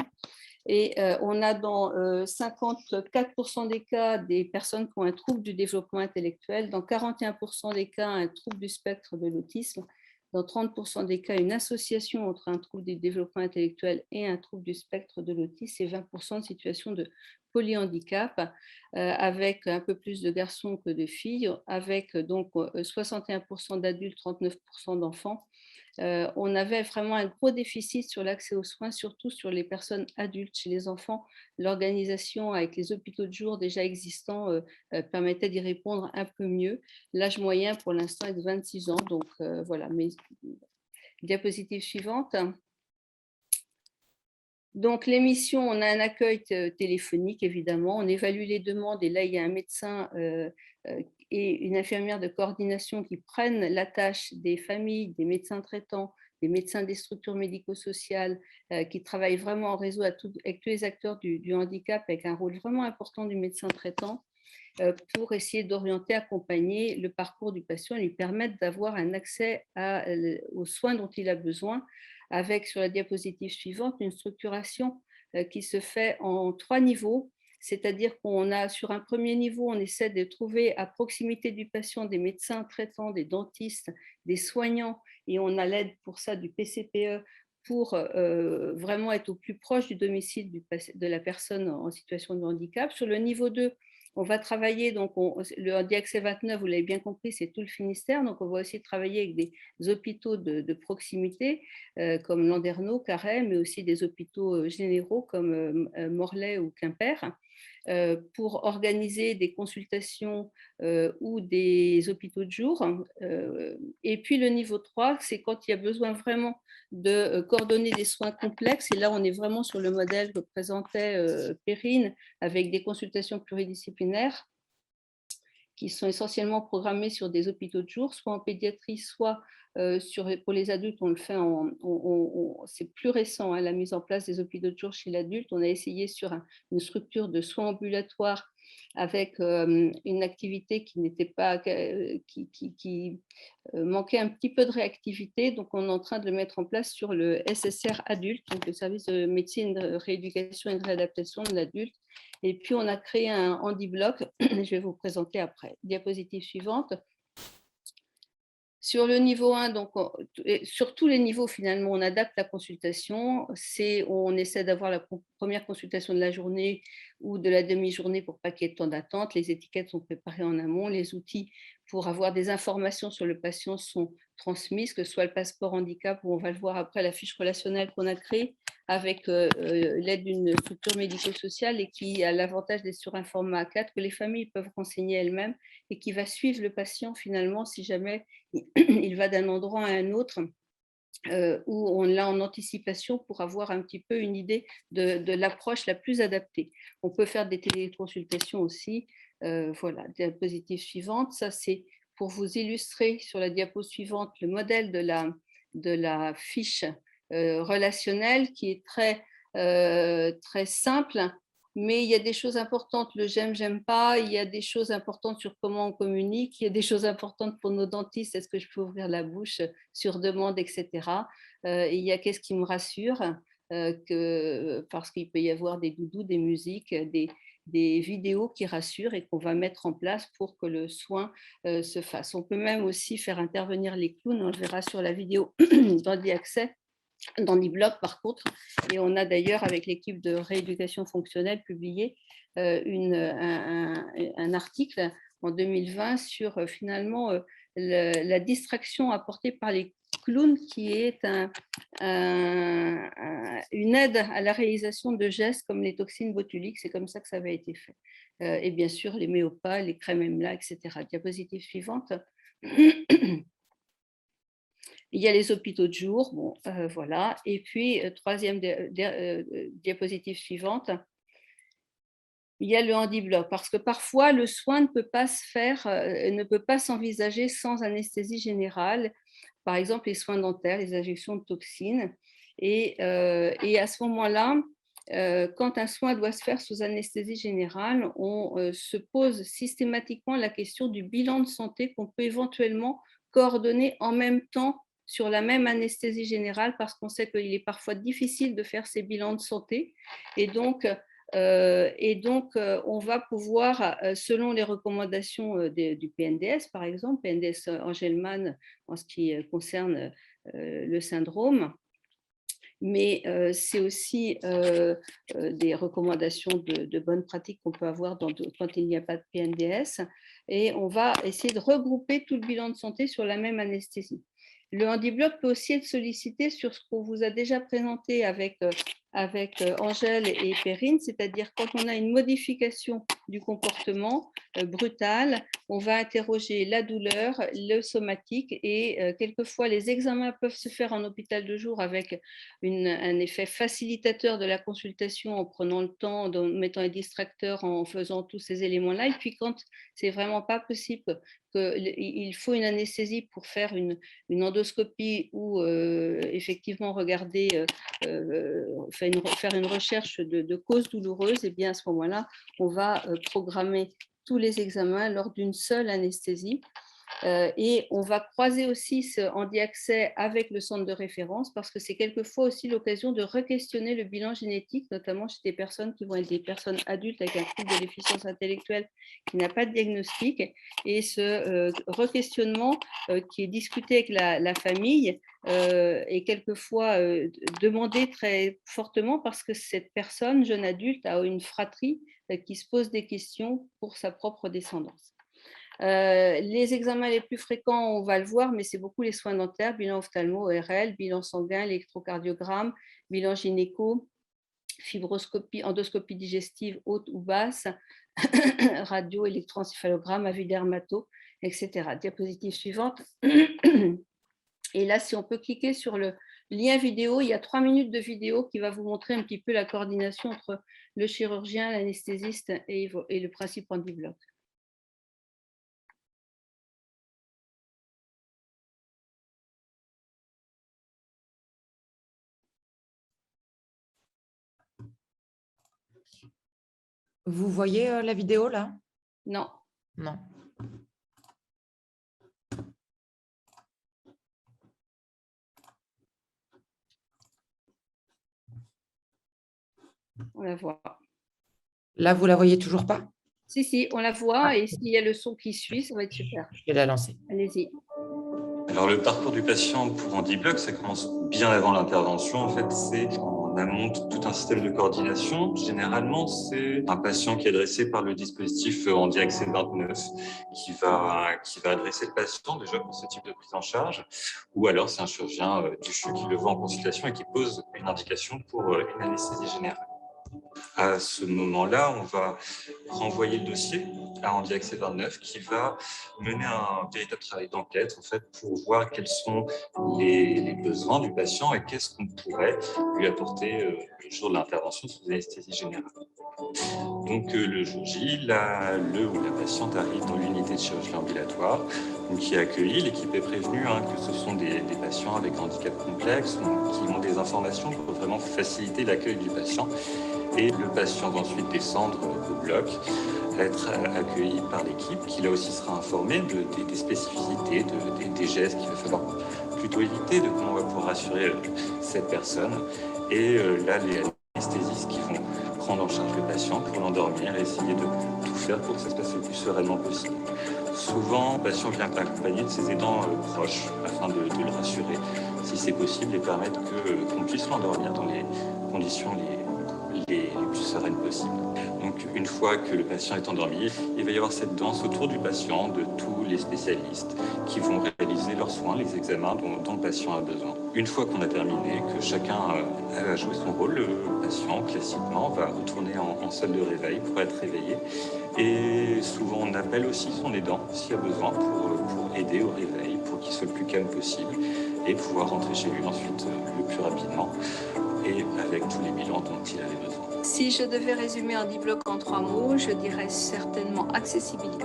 Et on a dans 54% des cas des personnes qui ont un trouble du développement intellectuel, dans 41% des cas un trouble du spectre de l'autisme, dans 30% des cas, une association entre un trouble du développement intellectuel et un trouble du spectre de l'autisme, et 20% de situations de polyhandicap, avec un peu plus de garçons que de filles, avec donc 61% d'adultes, 39% d'enfants. On avait vraiment un gros déficit sur l'accès aux soins, surtout sur les personnes adultes. Chez les enfants, l'organisation avec les hôpitaux de jour déjà existants permettait d'y répondre un peu mieux. L'âge moyen pour l'instant est de 26 ans. Donc voilà, mes diapositive suivante. Donc, l'émission, on a un accueil téléphonique, évidemment. On évalue les demandes et là, il y a un médecin et une infirmière de coordination qui prennent la tâche des familles, des médecins traitants, des médecins des structures médico-sociales qui travaillent vraiment en réseau avec tous les acteurs du handicap, avec un rôle vraiment important du médecin traitant pour essayer d'orienter, accompagner le parcours du patient et lui permettre d'avoir un accès aux soins dont il a besoin, avec sur la diapositive suivante une structuration qui se fait en 3 niveaux. C'est-à-dire qu'on a sur un premier niveau, on essaie de trouver à proximité du patient des médecins traitants, des dentistes, des soignants, et on a l'aide pour ça du PCPE pour vraiment être au plus proche du domicile de la personne en situation de handicap. Sur le niveau 2, on va travailler, donc le handicap 29, vous l'avez bien compris, c'est tout le Finistère, donc on va aussi travailler avec des hôpitaux de proximité comme Landerneau, Carhaix, mais aussi des hôpitaux généraux comme Morlaix ou Quimper, pour organiser des consultations ou des hôpitaux de jour. Et puis le niveau 3, c'est quand il y a besoin vraiment de coordonner des soins complexes. Et là, on est vraiment sur le modèle que présentait Perrine, avec des consultations pluridisciplinaires qui sont essentiellement programmés sur des hôpitaux de jour, soit en pédiatrie, soit pour les adultes, on le fait c'est plus récent, hein, la mise en place des hôpitaux de jour chez l'adulte. On a essayé sur une structure de soins ambulatoires avec une activité qui n'était pas, qui manquait un petit peu de réactivité. Donc, on est en train de le mettre en place sur le SSR adulte, donc le service de médecine, de rééducation et de réadaptation de l'adulte. Et puis, on a créé un handi-bloc, je vais vous présenter après. Diapositive suivante. Sur le niveau 1, donc, sur tous les niveaux, finalement, on adapte la consultation. On essaie d'avoir la première consultation de la journée ou de la demi-journée pour pas qu'il y ait de temps d'attente. Les étiquettes sont préparées en amont. Les outils pour avoir des informations sur le patient sont transmises, que ce soit le passeport handicap, où on va le voir après, la fiche relationnelle qu'on a créée avec l'aide d'une structure médico-sociale et qui a l'avantage d'être sur un format A4 que les familles peuvent renseigner elles-mêmes et qui va suivre le patient finalement si jamais il va d'un endroit à un autre où on l'a en anticipation pour avoir un petit peu une idée de l'approche la plus adaptée. On peut faire des téléconsultations aussi. Voilà, diapositive suivante. Ça, c'est pour vous illustrer sur la diapo suivante le modèle de la fiche relationnelle qui est très simple. Mais il y a des choses importantes, le j'aime, j'aime pas, il y a des choses importantes sur comment on communique, il y a des choses importantes pour nos dentistes, est-ce que je peux ouvrir la bouche sur demande, etc. Et il y a qu'est-ce qui me rassure, parce qu'il peut y avoir des doudous, des musiques, des vidéos qui rassurent et qu'on va mettre en place pour que le soin se fasse. On peut même aussi faire intervenir les clowns, on le verra sur la vidéo d'HandiAccès, dans l'e-blog par contre, et on a d'ailleurs avec l'équipe de rééducation fonctionnelle publié un article en 2020 sur finalement la distraction apportée par les clowns qui est une aide à la réalisation de gestes comme les toxines botuliques, c'est comme ça que ça avait été fait. Et bien sûr les méopas, les crèmes EMLA, etc. Diapositive suivante. Il y a les hôpitaux de jour, bon, voilà. Et puis, troisième diapositive suivante, il y a le handi-bloc, parce que parfois, le soin ne peut pas se faire, ne peut pas s'envisager sans anesthésie générale. Par exemple, les soins dentaires, les injections de toxines. Et à ce moment-là, quand un soin doit se faire sous anesthésie générale, on se pose systématiquement la question du bilan de santé qu'on peut éventuellement coordonner en même temps sur la même anesthésie générale, parce qu'on sait qu'il est parfois difficile de faire ces bilans de santé. Et donc, Et donc, on va pouvoir, selon les recommandations du PNDS, par exemple, PNDS Angelman en ce qui concerne le syndrome, mais c'est aussi des recommandations de bonnes pratiques qu'on peut avoir quand il n'y a pas de PNDS. Et on va essayer de regrouper tout le bilan de santé sur la même anesthésie. Le handibloc peut aussi être sollicité sur ce qu'on vous a déjà présenté avec Angèle et Perrine, c'est-à-dire quand on a une modification du comportement brutal, on va interroger la douleur, le somatique et quelquefois les examens peuvent se faire en hôpital de jour avec un effet facilitateur de la consultation en prenant le temps, en mettant les distracteurs, en faisant tous ces éléments-là. Et puis quand c'est vraiment pas possible, qu'il faut une anesthésie pour faire une endoscopie ou effectivement regarder, faire une recherche de causes douloureuses, et bien à ce moment-là, on va programmer tous les examens lors d'une seule anesthésie. Et on va croiser aussi ce handi-accès avec le centre de référence parce que c'est quelquefois aussi l'occasion de re-questionner le bilan génétique, notamment chez des personnes qui vont être des personnes adultes avec un trouble de déficience intellectuelle qui n'a pas de diagnostic. Et ce re-questionnement qui est discuté avec la famille est quelquefois demandé très fortement parce que cette personne, jeune adulte, a une fratrie qui se pose des questions pour sa propre descendance. Les examens les plus fréquents, on va le voir, mais c'est beaucoup les soins dentaires, bilan ophtalmo, ORL, bilan sanguin, électrocardiogramme, bilan gynéco, fibroscopie, endoscopie digestive haute ou basse, radio, électroencéphalogramme, avis dermato, etc. Diapositive suivante. Et là, si on peut cliquer sur le lien vidéo, il y a 3 minutes de vidéo qui va vous montrer un petit peu la coordination entre le chirurgien, l'anesthésiste et le principe handi-bloc. Vous voyez la vidéo là? Non. Non. On la voit. Là, vous la voyez toujours pas? Si, on la voit et s'il y a le son qui suit, ça va être super. Je vais la lancer. Allez-y. Alors, le parcours du patient pour handi-bloc, ça commence bien avant l'intervention. En fait, c'est en amont tout un système de coordination. Généralement, c'est un patient qui est adressé par le dispositif handi-accès 29 qui va adresser le patient déjà pour ce type de prise en charge. Ou alors, c'est un chirurgien du CHU qui le voit en consultation et qui pose une indication pour une anesthésie générale. À ce moment-là, on va renvoyer le dossier à handi-accès 29 qui va mener un véritable travail d'enquête en fait, pour voir quels sont les besoins du patient et qu'est-ce qu'on pourrait lui apporter le jour de l'intervention sous anesthésie générale. Donc le jour J, le ou la patiente arrive dans l'unité de chirurgie ambulatoire qui est accueillie. L'équipe est prévenue que ce sont des patients avec un handicap complexe qui ont des informations pour vraiment faciliter l'accueil du patient. Et le patient va ensuite descendre au bloc, être accueilli par l'équipe qui là aussi sera informée des spécificités, des gestes qu'il va falloir plutôt éviter, de comment on va pouvoir rassurer cette personne. Et là, les anesthésistes qui vont prendre en charge le patient pour l'endormir et essayer de tout faire pour que ça se passe le plus sereinement possible. Souvent, le patient vient accompagné de ses aidants proches afin de le rassurer si c'est possible et permettre qu'on puisse l'endormir dans les conditions les plus sereines possibles. Donc, une fois que le patient est endormi, il va y avoir cette danse autour du patient de tous les spécialistes qui vont réaliser leurs soins, les examens dont le patient a besoin. Une fois qu'on a terminé, que chacun a joué son rôle, le patient, classiquement, va retourner en salle de réveil pour être réveillé. Et souvent, on appelle aussi son aidant s'il y a besoin pour aider au réveil, pour qu'il soit le plus calme possible et pouvoir rentrer chez lui ensuite le plus rapidement et avec tous les bilans dont il avait besoin. Si je devais résumer handi-bloc en 3 mots, je dirais certainement accessibilité,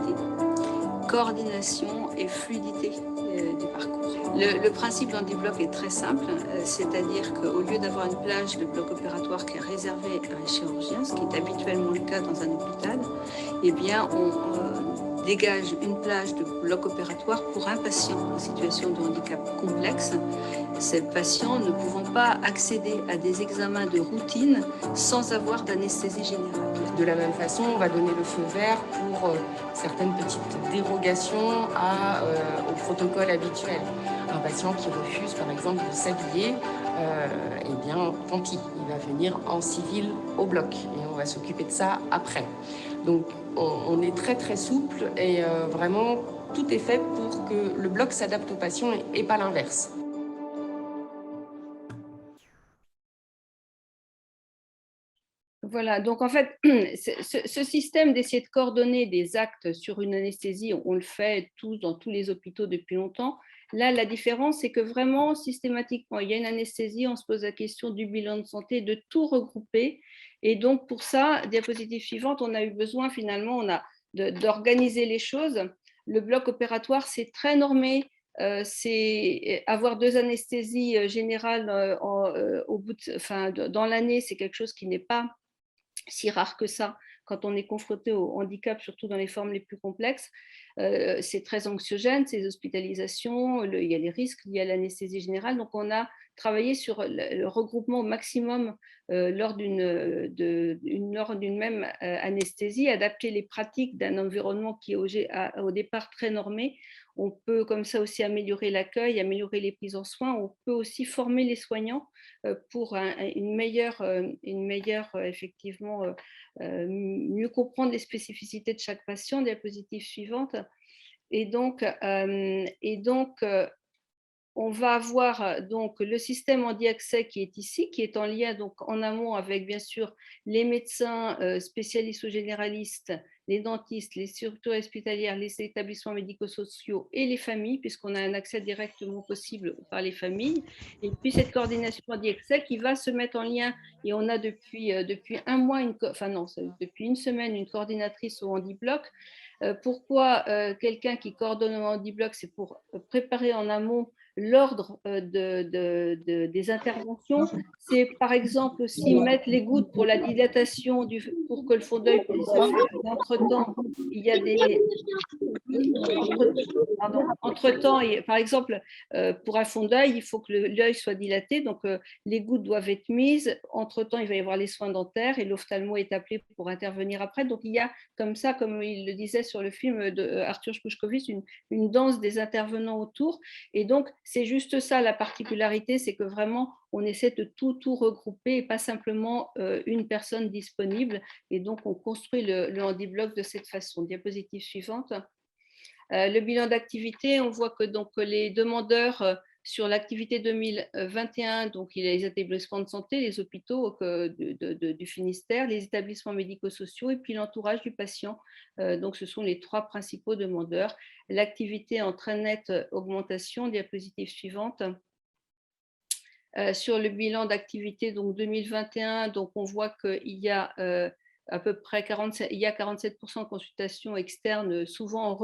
coordination et fluidité du parcours. Le principe d'handi-bloc est très simple, c'est-à-dire qu'au lieu d'avoir une plage de bloc opératoire qui est réservée à un chirurgien, ce qui est habituellement le cas dans un hôpital, eh bien dégage une plage de bloc opératoire pour un patient en situation de handicap complexe. Ces patients ne pouvant pas accéder à des examens de routine sans avoir d'anesthésie générale. De la même façon, on va donner le feu vert pour certaines petites dérogations au protocole habituel. Un patient qui refuse, par exemple, de s'habiller, eh bien, tant pis, il va venir en civil au bloc et on va s'occuper de ça après. Donc, on est très, très souple et vraiment, tout est fait pour que le bloc s'adapte au patient et pas l'inverse. Voilà, donc en fait, ce système d'essayer de coordonner des actes sur une anesthésie, on le fait tous dans tous les hôpitaux depuis longtemps. Là, la différence, c'est que vraiment, systématiquement, il y a une anesthésie, on se pose la question du bilan de santé, de tout regrouper. Et donc, pour ça, diapositive suivante, on a eu besoin finalement d'organiser les choses. Le bloc opératoire, c'est très normé. C'est avoir 2 anesthésies générales dans l'année, c'est quelque chose qui n'est pas si rare que ça quand on est confronté au handicap, surtout dans les formes les plus complexes. C'est très anxiogène, ces hospitalisations, il y a les risques liés à l'anesthésie générale. Donc, on a travaillé sur le regroupement au maximum lors d'une même anesthésie, adapter les pratiques d'un environnement qui est au départ très normé. On peut comme ça aussi améliorer l'accueil, améliorer les prises en soins. On peut aussi former les soignants pour une meilleure effectivement, mieux comprendre les spécificités de chaque patient. Diapositive suivante. Et donc on va avoir donc le système handi-accès qui est ici, qui est en lien donc en amont avec bien sûr les médecins spécialistes ou généralistes, les dentistes, les structures hospitalières, les établissements médico-sociaux et les familles, puisqu'on a un accès directement possible par les familles. Et puis cette coordination handi-accès qui va se mettre en lien, et on a depuis un mois, depuis une semaine, une coordinatrice au handi-bloc. Pourquoi quelqu'un qui coordonne au handi-bloc? C'est pour préparer en amont l'ordre des interventions. C'est par exemple aussi mettre les gouttes pour la dilatation, pour que le fond d'œil puisse se faire. Entre-temps, il y a des... Entre-temps, par exemple, pour un fond d'œil, il faut que l'œil soit dilaté, donc les gouttes doivent être mises. Entre-temps, il va y avoir les soins dentaires et l'ophtalmo est appelé pour intervenir après. Donc, il y a comme ça, comme il le disait sur le film de Arthur Shkushkovitch, une danse des intervenants autour. Et donc, c'est juste ça la particularité, c'est que vraiment, on essaie de tout regrouper et pas simplement une personne disponible. Et donc, on construit le handi-bloc de cette façon. Diapositive suivante. Le bilan d'activité, on voit que donc, les demandeurs sur l'activité 2021, donc il y a les établissements de santé, les hôpitaux du Finistère, les établissements médico-sociaux et puis l'entourage du patient. Donc ce sont les 3 principaux demandeurs. L'activité en très nette augmentation. Diapositive suivante. Sur le bilan d'activité donc 2021, donc on voit qu'il y a à peu près 47% de consultations externes, souvent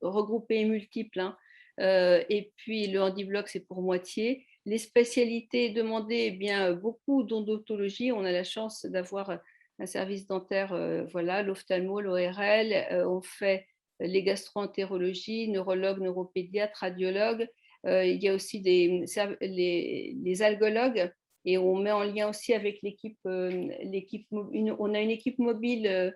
regroupées et multiples, hein. Et puis le handi-bloc, c'est pour moitié. Les spécialités demandées, eh bien, beaucoup d'odontologie. On a la chance d'avoir un service dentaire, voilà, l'ophtalmo, l'ORL. On fait les gastro-entérologies, neurologues, neuropédiatres, radiologues. Il y a aussi les algologues. Et on met en lien aussi avec l'équipe, on a une équipe mobile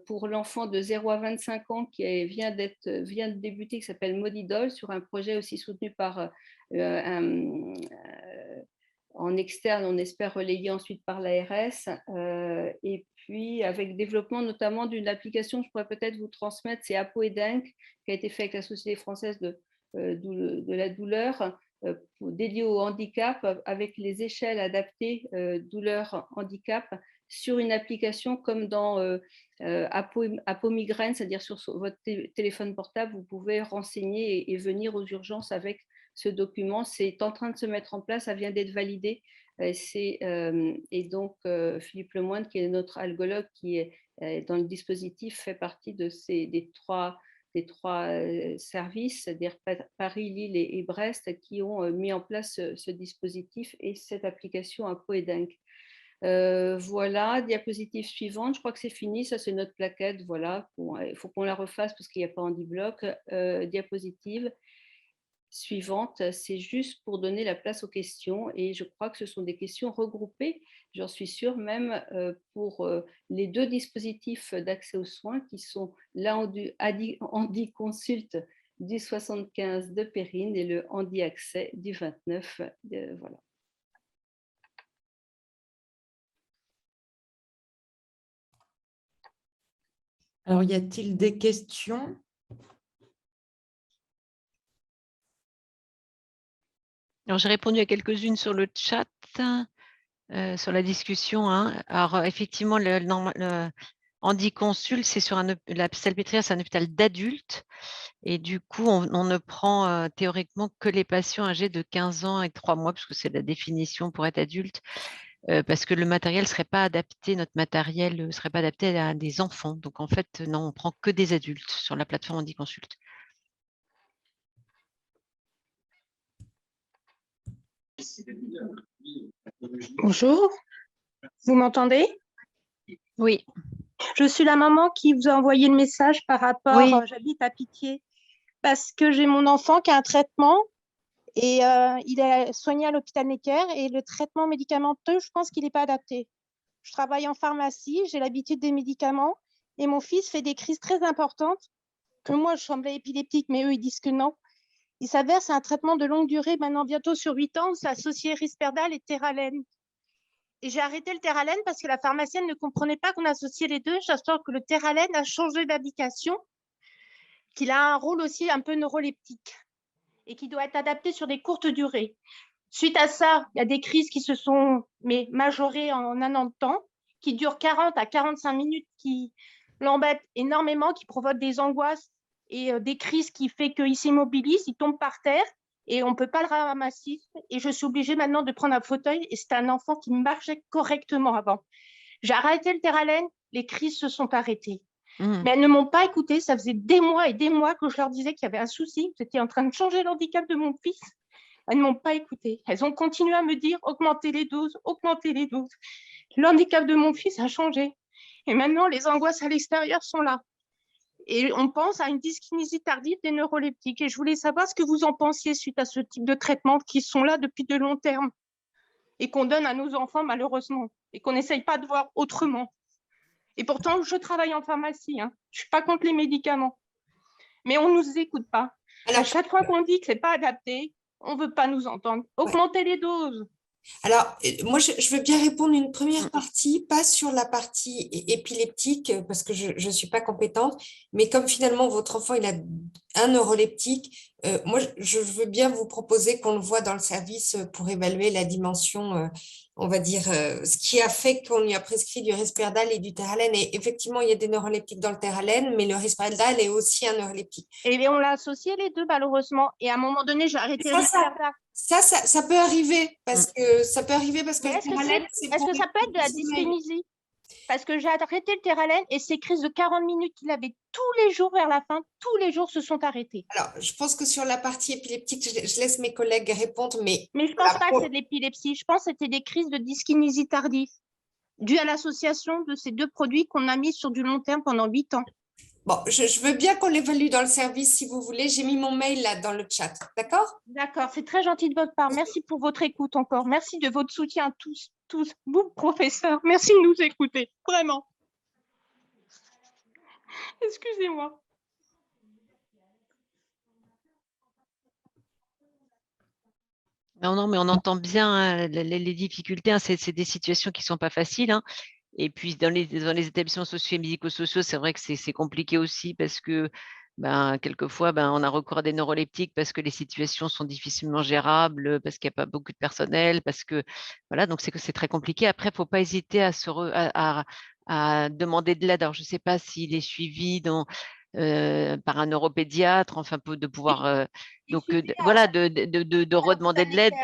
pour l'enfant de 0 à 25 ans qui vient de débuter, qui s'appelle Modidol, sur un projet aussi soutenu par en externe, on espère relayé ensuite par l'ARS, et puis avec développement notamment d'une application que je pourrais peut-être vous transmettre, c'est ApoEDINC, qui a été fait avec la Société française de la douleur, dédié au handicap, avec les échelles adaptées douleur handicap sur une application comme dans Apo Migraine, c'est-à-dire sur votre téléphone portable, vous pouvez renseigner et venir aux urgences avec ce document. C'est en train de se mettre en place, ça vient d'être validé. Et donc Philippe Lemoine, qui est notre algologue, qui est dans le dispositif, fait partie des trois services, c'est-à-dire Paris, Lille et Brest, qui ont mis en place ce dispositif et cette application ApoEDINC. Voilà, diapositive suivante, je crois que c'est fini, ça c'est notre plaquette, voilà, il faut qu'on la refasse parce qu'il n'y a pas HandiBlock. Diapositive suivante, c'est juste pour donner la place aux questions et je crois que ce sont des questions regroupées, j'en suis sûre même pour les 2 dispositifs d'accès aux soins qui sont l'HandiConsult du 75 de Perrine et le HandiAccès du 29, voilà. Alors, y a-t-il des questions? Alors, j'ai répondu à quelques-unes sur le chat, sur la discussion, hein. Alors, effectivement, le HandiConsult, c'est sur la Salpêtrière, c'est un hôpital d'adultes. Et du coup, on ne prend théoriquement que les patients âgés de 15 ans et 3 mois, parce que c'est la définition pour être adulte, parce que le matériel ne serait pas adapté, notre matériel ne serait pas adapté à des enfants. Donc, en fait, non, on prend que des adultes sur la plateforme HandiConsult. Bonjour, vous m'entendez? Oui. Je suis la maman qui vous a envoyé le message par rapport, Oui. J'habite à Pitié, parce que j'ai mon enfant qui a un traitement et il est soigné à l'hôpital Necker et le traitement médicamenteux, je pense qu'il n'est pas adapté. Je travaille en pharmacie, j'ai l'habitude des médicaments et mon fils fait des crises très importantes que moi je semblais épileptique, mais eux ils disent que non. Il s'avère c'est un traitement de longue durée, maintenant bientôt sur 8 ans, c'est associé Risperdal et Terralène. Et j'ai arrêté le Terralène parce que la pharmacienne ne comprenait pas qu'on associait les deux, sachant que le Terralène a changé d'indication, qu'il a un rôle aussi un peu neuroleptique et qui doit être adapté sur des courtes durées. Suite à ça, il y a des crises qui se sont majorées en un an de temps, qui durent 40 à 45 minutes, qui l'embêtent énormément, qui provoquent des angoisses et des crises qui fait qu'il s'immobilise, il tombe par terre et on ne peut pas le ramasser. Et je suis obligée maintenant de prendre un fauteuil et c'est un enfant qui marchait correctement avant. J'ai arrêté le Terralène, les crises se sont arrêtées. Mais elles ne m'ont pas écoutée, ça faisait des mois et des mois que je leur disais qu'il y avait un souci, que j'étais en train de changer l'handicap de mon fils. Elles ne m'ont pas écoutée. Elles ont continué à me dire augmenter les doses, augmenter les doses. L'handicap de mon fils a changé. Et maintenant, les angoisses à l'extérieur sont là. Et on pense à une dyskinésie tardive des neuroleptiques. Et je voulais savoir ce que vous en pensiez suite à ce type de traitements qui sont là depuis de long terme et qu'on donne à nos enfants malheureusement et qu'on n'essaye pas de voir autrement. Et pourtant, je travaille en pharmacie. Hein. Je ne suis pas contre les médicaments. Mais on ne nous écoute pas. Alors, à chaque fois qu'on dit que ce n'est pas adapté, on ne veut pas nous entendre. Augmenter les doses. Alors, moi, je veux bien répondre une première partie, pas sur la partie épileptique, parce que je ne suis pas compétente, mais comme finalement votre enfant il a un neuroleptique, moi, je veux bien vous proposer qu'on le voit dans le service pour évaluer la dimension, on va dire, ce qui a fait qu'on lui a prescrit du Risperdal et du Terralène. Et effectivement, il y a des neuroleptiques dans le Terralène, mais le Risperdal est aussi un neuroleptique. Et on l'a associé les deux, malheureusement. Et à un moment donné, j'ai arrêté le Risperdal. Ça peut arriver parce que ça peut arriver parce que est-ce que ça peut être de la dyskinésie? Parce que j'ai arrêté le Terralène et ces crises de 40 minutes qu'il avait tous les jours vers la fin, tous les jours se sont arrêtées. Alors, je pense que sur la partie épileptique, je laisse mes collègues répondre, mais je ne pense pas que c'est de l'épilepsie. Je pense que c'était des crises de dyskinésie tardive dues à l'association de ces deux produits qu'on a mis sur du long terme pendant 8 ans. Bon, je veux bien qu'on l'évalue dans le service si vous voulez. J'ai mis mon mail là dans le chat. D'accord? D'accord, c'est très gentil de votre part. Merci pour votre écoute encore. Merci de votre soutien à tous, vous, professeurs. Merci de nous écouter, vraiment. Excusez-moi. Non, mais on entend bien hein, les difficultés. Hein, c'est des situations qui ne sont pas faciles. Hein. Et puis, dans les établissements sociaux et médico-sociaux, c'est vrai que c'est compliqué aussi parce que quelquefois, on a recours à des neuroleptiques parce que les situations sont difficilement gérables, parce qu'il n'y a pas beaucoup de personnel, parce que, voilà, donc c'est très compliqué. Après, il ne faut pas hésiter à demander de l'aide. Alors, je ne sais pas s'il est suivi par un neuropédiatre, enfin, de pouvoir, voilà, de redemander de l'aide.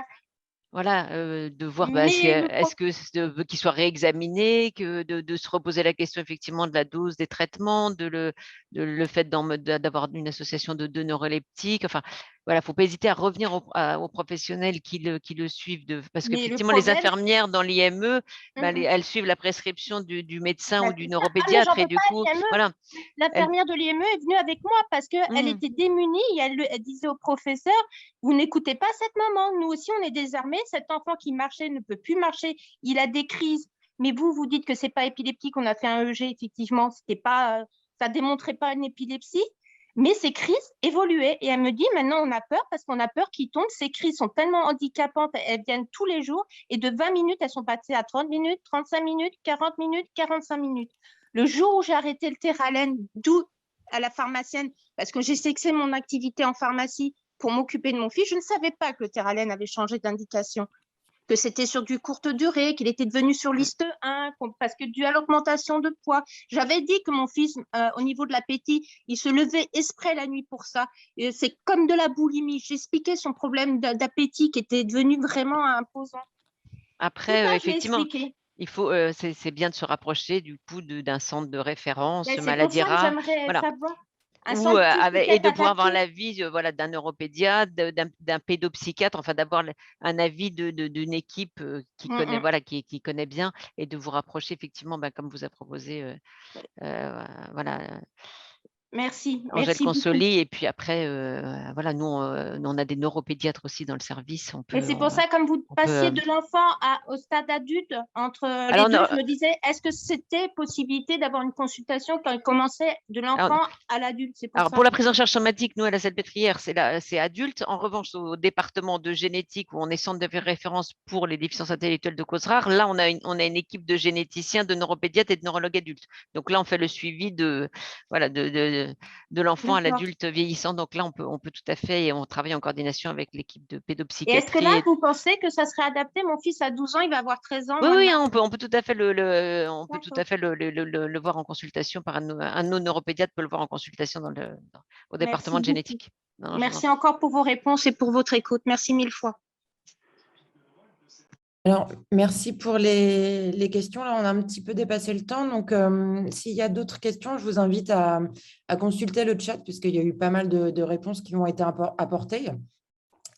Voilà, de voir est-ce que qu'il soit réexaminé, de se reposer la question effectivement de la dose des traitements, le fait d'avoir une association de deux neuroleptiques. Enfin, voilà, faut pas hésiter à revenir aux professionnels qui le suivent, parce Mais le qu'effectivement, les problème- infirmières dans l'IME, Mhm. elles suivent la prescription du médecin ou du Ah, mais neuropédiatre, j'en et veux du pas, coup, l'IME. voilà. L'infirmière de l'IME est venue avec moi parce qu'elle était démunie. Elle disait au professeur, vous n'écoutez pas cette maman. Nous aussi, on est désarmés. Cet enfant qui marchait ne peut plus marcher. Il a des crises. Mais vous dites que c'est pas épileptique. On a fait un EG, effectivement. C'était pas, ça démontrait pas une épilepsie. Mais ces crises évoluaient. Et elle me dit, maintenant, on a peur parce qu'on a peur qu'ils tombent. Ces crises sont tellement handicapantes. Elles viennent tous les jours. Et de 20 minutes, elles sont passées à 30 minutes, 35 minutes, 40 minutes, 45 minutes. Le jour où j'ai arrêté le Theralène, d'où à la pharmacienne, parce que j'ai sexé mon activité en pharmacie pour m'occuper de mon fils, je ne savais pas que le Theralène avait changé d'indication, que c'était sur du courte durée, qu'il était devenu sur liste 1, parce que dû à l'augmentation de poids. J'avais dit que mon fils, au niveau de l'appétit, il se levait exprès la nuit pour ça. C'est comme de la boulimie. J'expliquais son problème d'appétit qui était devenu vraiment imposant. Après, effectivement, il faut, c'est bien de se rapprocher du coup d'un centre de référence maladie rare, voilà. Et de pouvoir avoir l'avis d'un neuropédiatre, d'un pédopsychiatre, enfin d'avoir un avis d'une équipe qui connaît, voilà, qui connaît bien, et de vous rapprocher effectivement, comme vous a proposé, voilà. Merci. Angèle Merci Consoli, beaucoup. et puis après, voilà, nous on a des neuropédiatres aussi dans le service. Et c'est pour ça, comme vous passiez de l'enfant au stade adulte, entre les deux, je me disais, est-ce que c'était possibilité d'avoir une consultation quand il commençait de l'enfant à l'adulte? Alors, pour la prise en charge somatique, nous, à la Salpêtrière, c'est adulte. En revanche, au département de génétique, où on est centre de référence pour les déficiences intellectuelles de cause rare, là, on a une équipe de généticiens, de neuropédiatres et de neurologues adultes. Donc là, on fait le suivi de l'enfant à l'adulte vieillissant. Donc là, on peut tout à fait, et on travaille en coordination avec l'équipe de pédopsychiatrie. Et est-ce que là, vous pensez que ça serait adapté? Mon fils a 12 ans, il va avoir 13 ans. Oui, on peut tout à fait le voir en consultation par un de nos neuropédiatres, peut le voir en consultation au département de génétique. Merci encore pour vos réponses et pour votre écoute. Merci 1000 fois. Alors, merci pour les questions. Là, on a un petit peu dépassé le temps. Donc, s'il y a d'autres questions, je vous invite à consulter le chat, puisqu'il y a eu pas mal de réponses qui ont été apportées.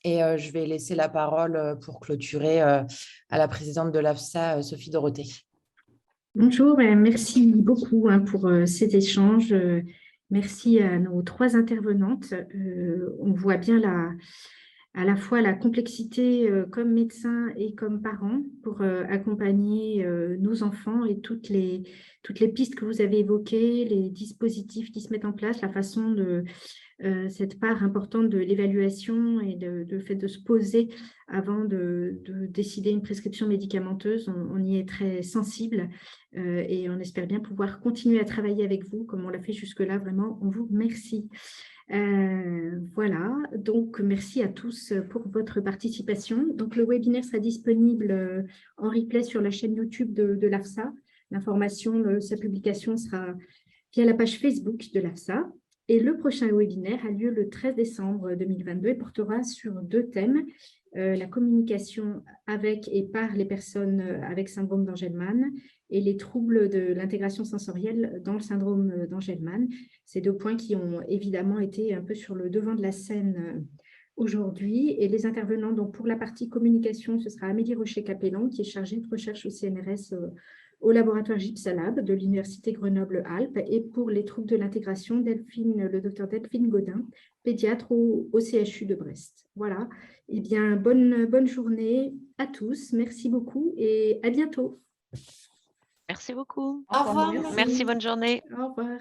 Et je vais laisser la parole pour clôturer à la présidente de l'AFSA, Sophie Dorothée. Bonjour, merci beaucoup pour cet échange. Merci à nos 3 intervenantes. On voit bien à la fois la complexité comme médecin et comme parent pour accompagner nos enfants, et toutes les pistes que vous avez évoquées, les dispositifs qui se mettent en place, la façon de cette part importante de l'évaluation et de fait de se poser avant de décider une prescription médicamenteuse. On y est très sensible et on espère bien pouvoir continuer à travailler avec vous comme on l'a fait jusque-là. Vraiment, on vous remercie. Voilà, donc merci à tous pour votre participation. Donc le webinaire sera disponible en replay sur la chaîne YouTube de l'AFSA. L'information de sa publication sera via la page Facebook de l'AFSA. Et le prochain webinaire a lieu le 13 décembre 2022 et portera sur 2 thèmes. La communication avec et par les personnes avec syndrome d'Angelman et les troubles de l'intégration sensorielle dans le syndrome d'Angelman. Ces 2 points qui ont évidemment été un peu sur le devant de la scène aujourd'hui. Et les intervenants, donc pour la partie communication, ce sera Amélie Rocher-Capellan, qui est chargée de recherche au CNRS au laboratoire Gipsalab de l'Université Grenoble-Alpes, et pour les troubles de l'intégration, le docteur Delphine Godin, pédiatre au CHU de Brest. Voilà, eh bien, bonne journée à tous, merci beaucoup et à bientôt. Merci beaucoup. Au revoir. Merci, bonne journée. Au revoir.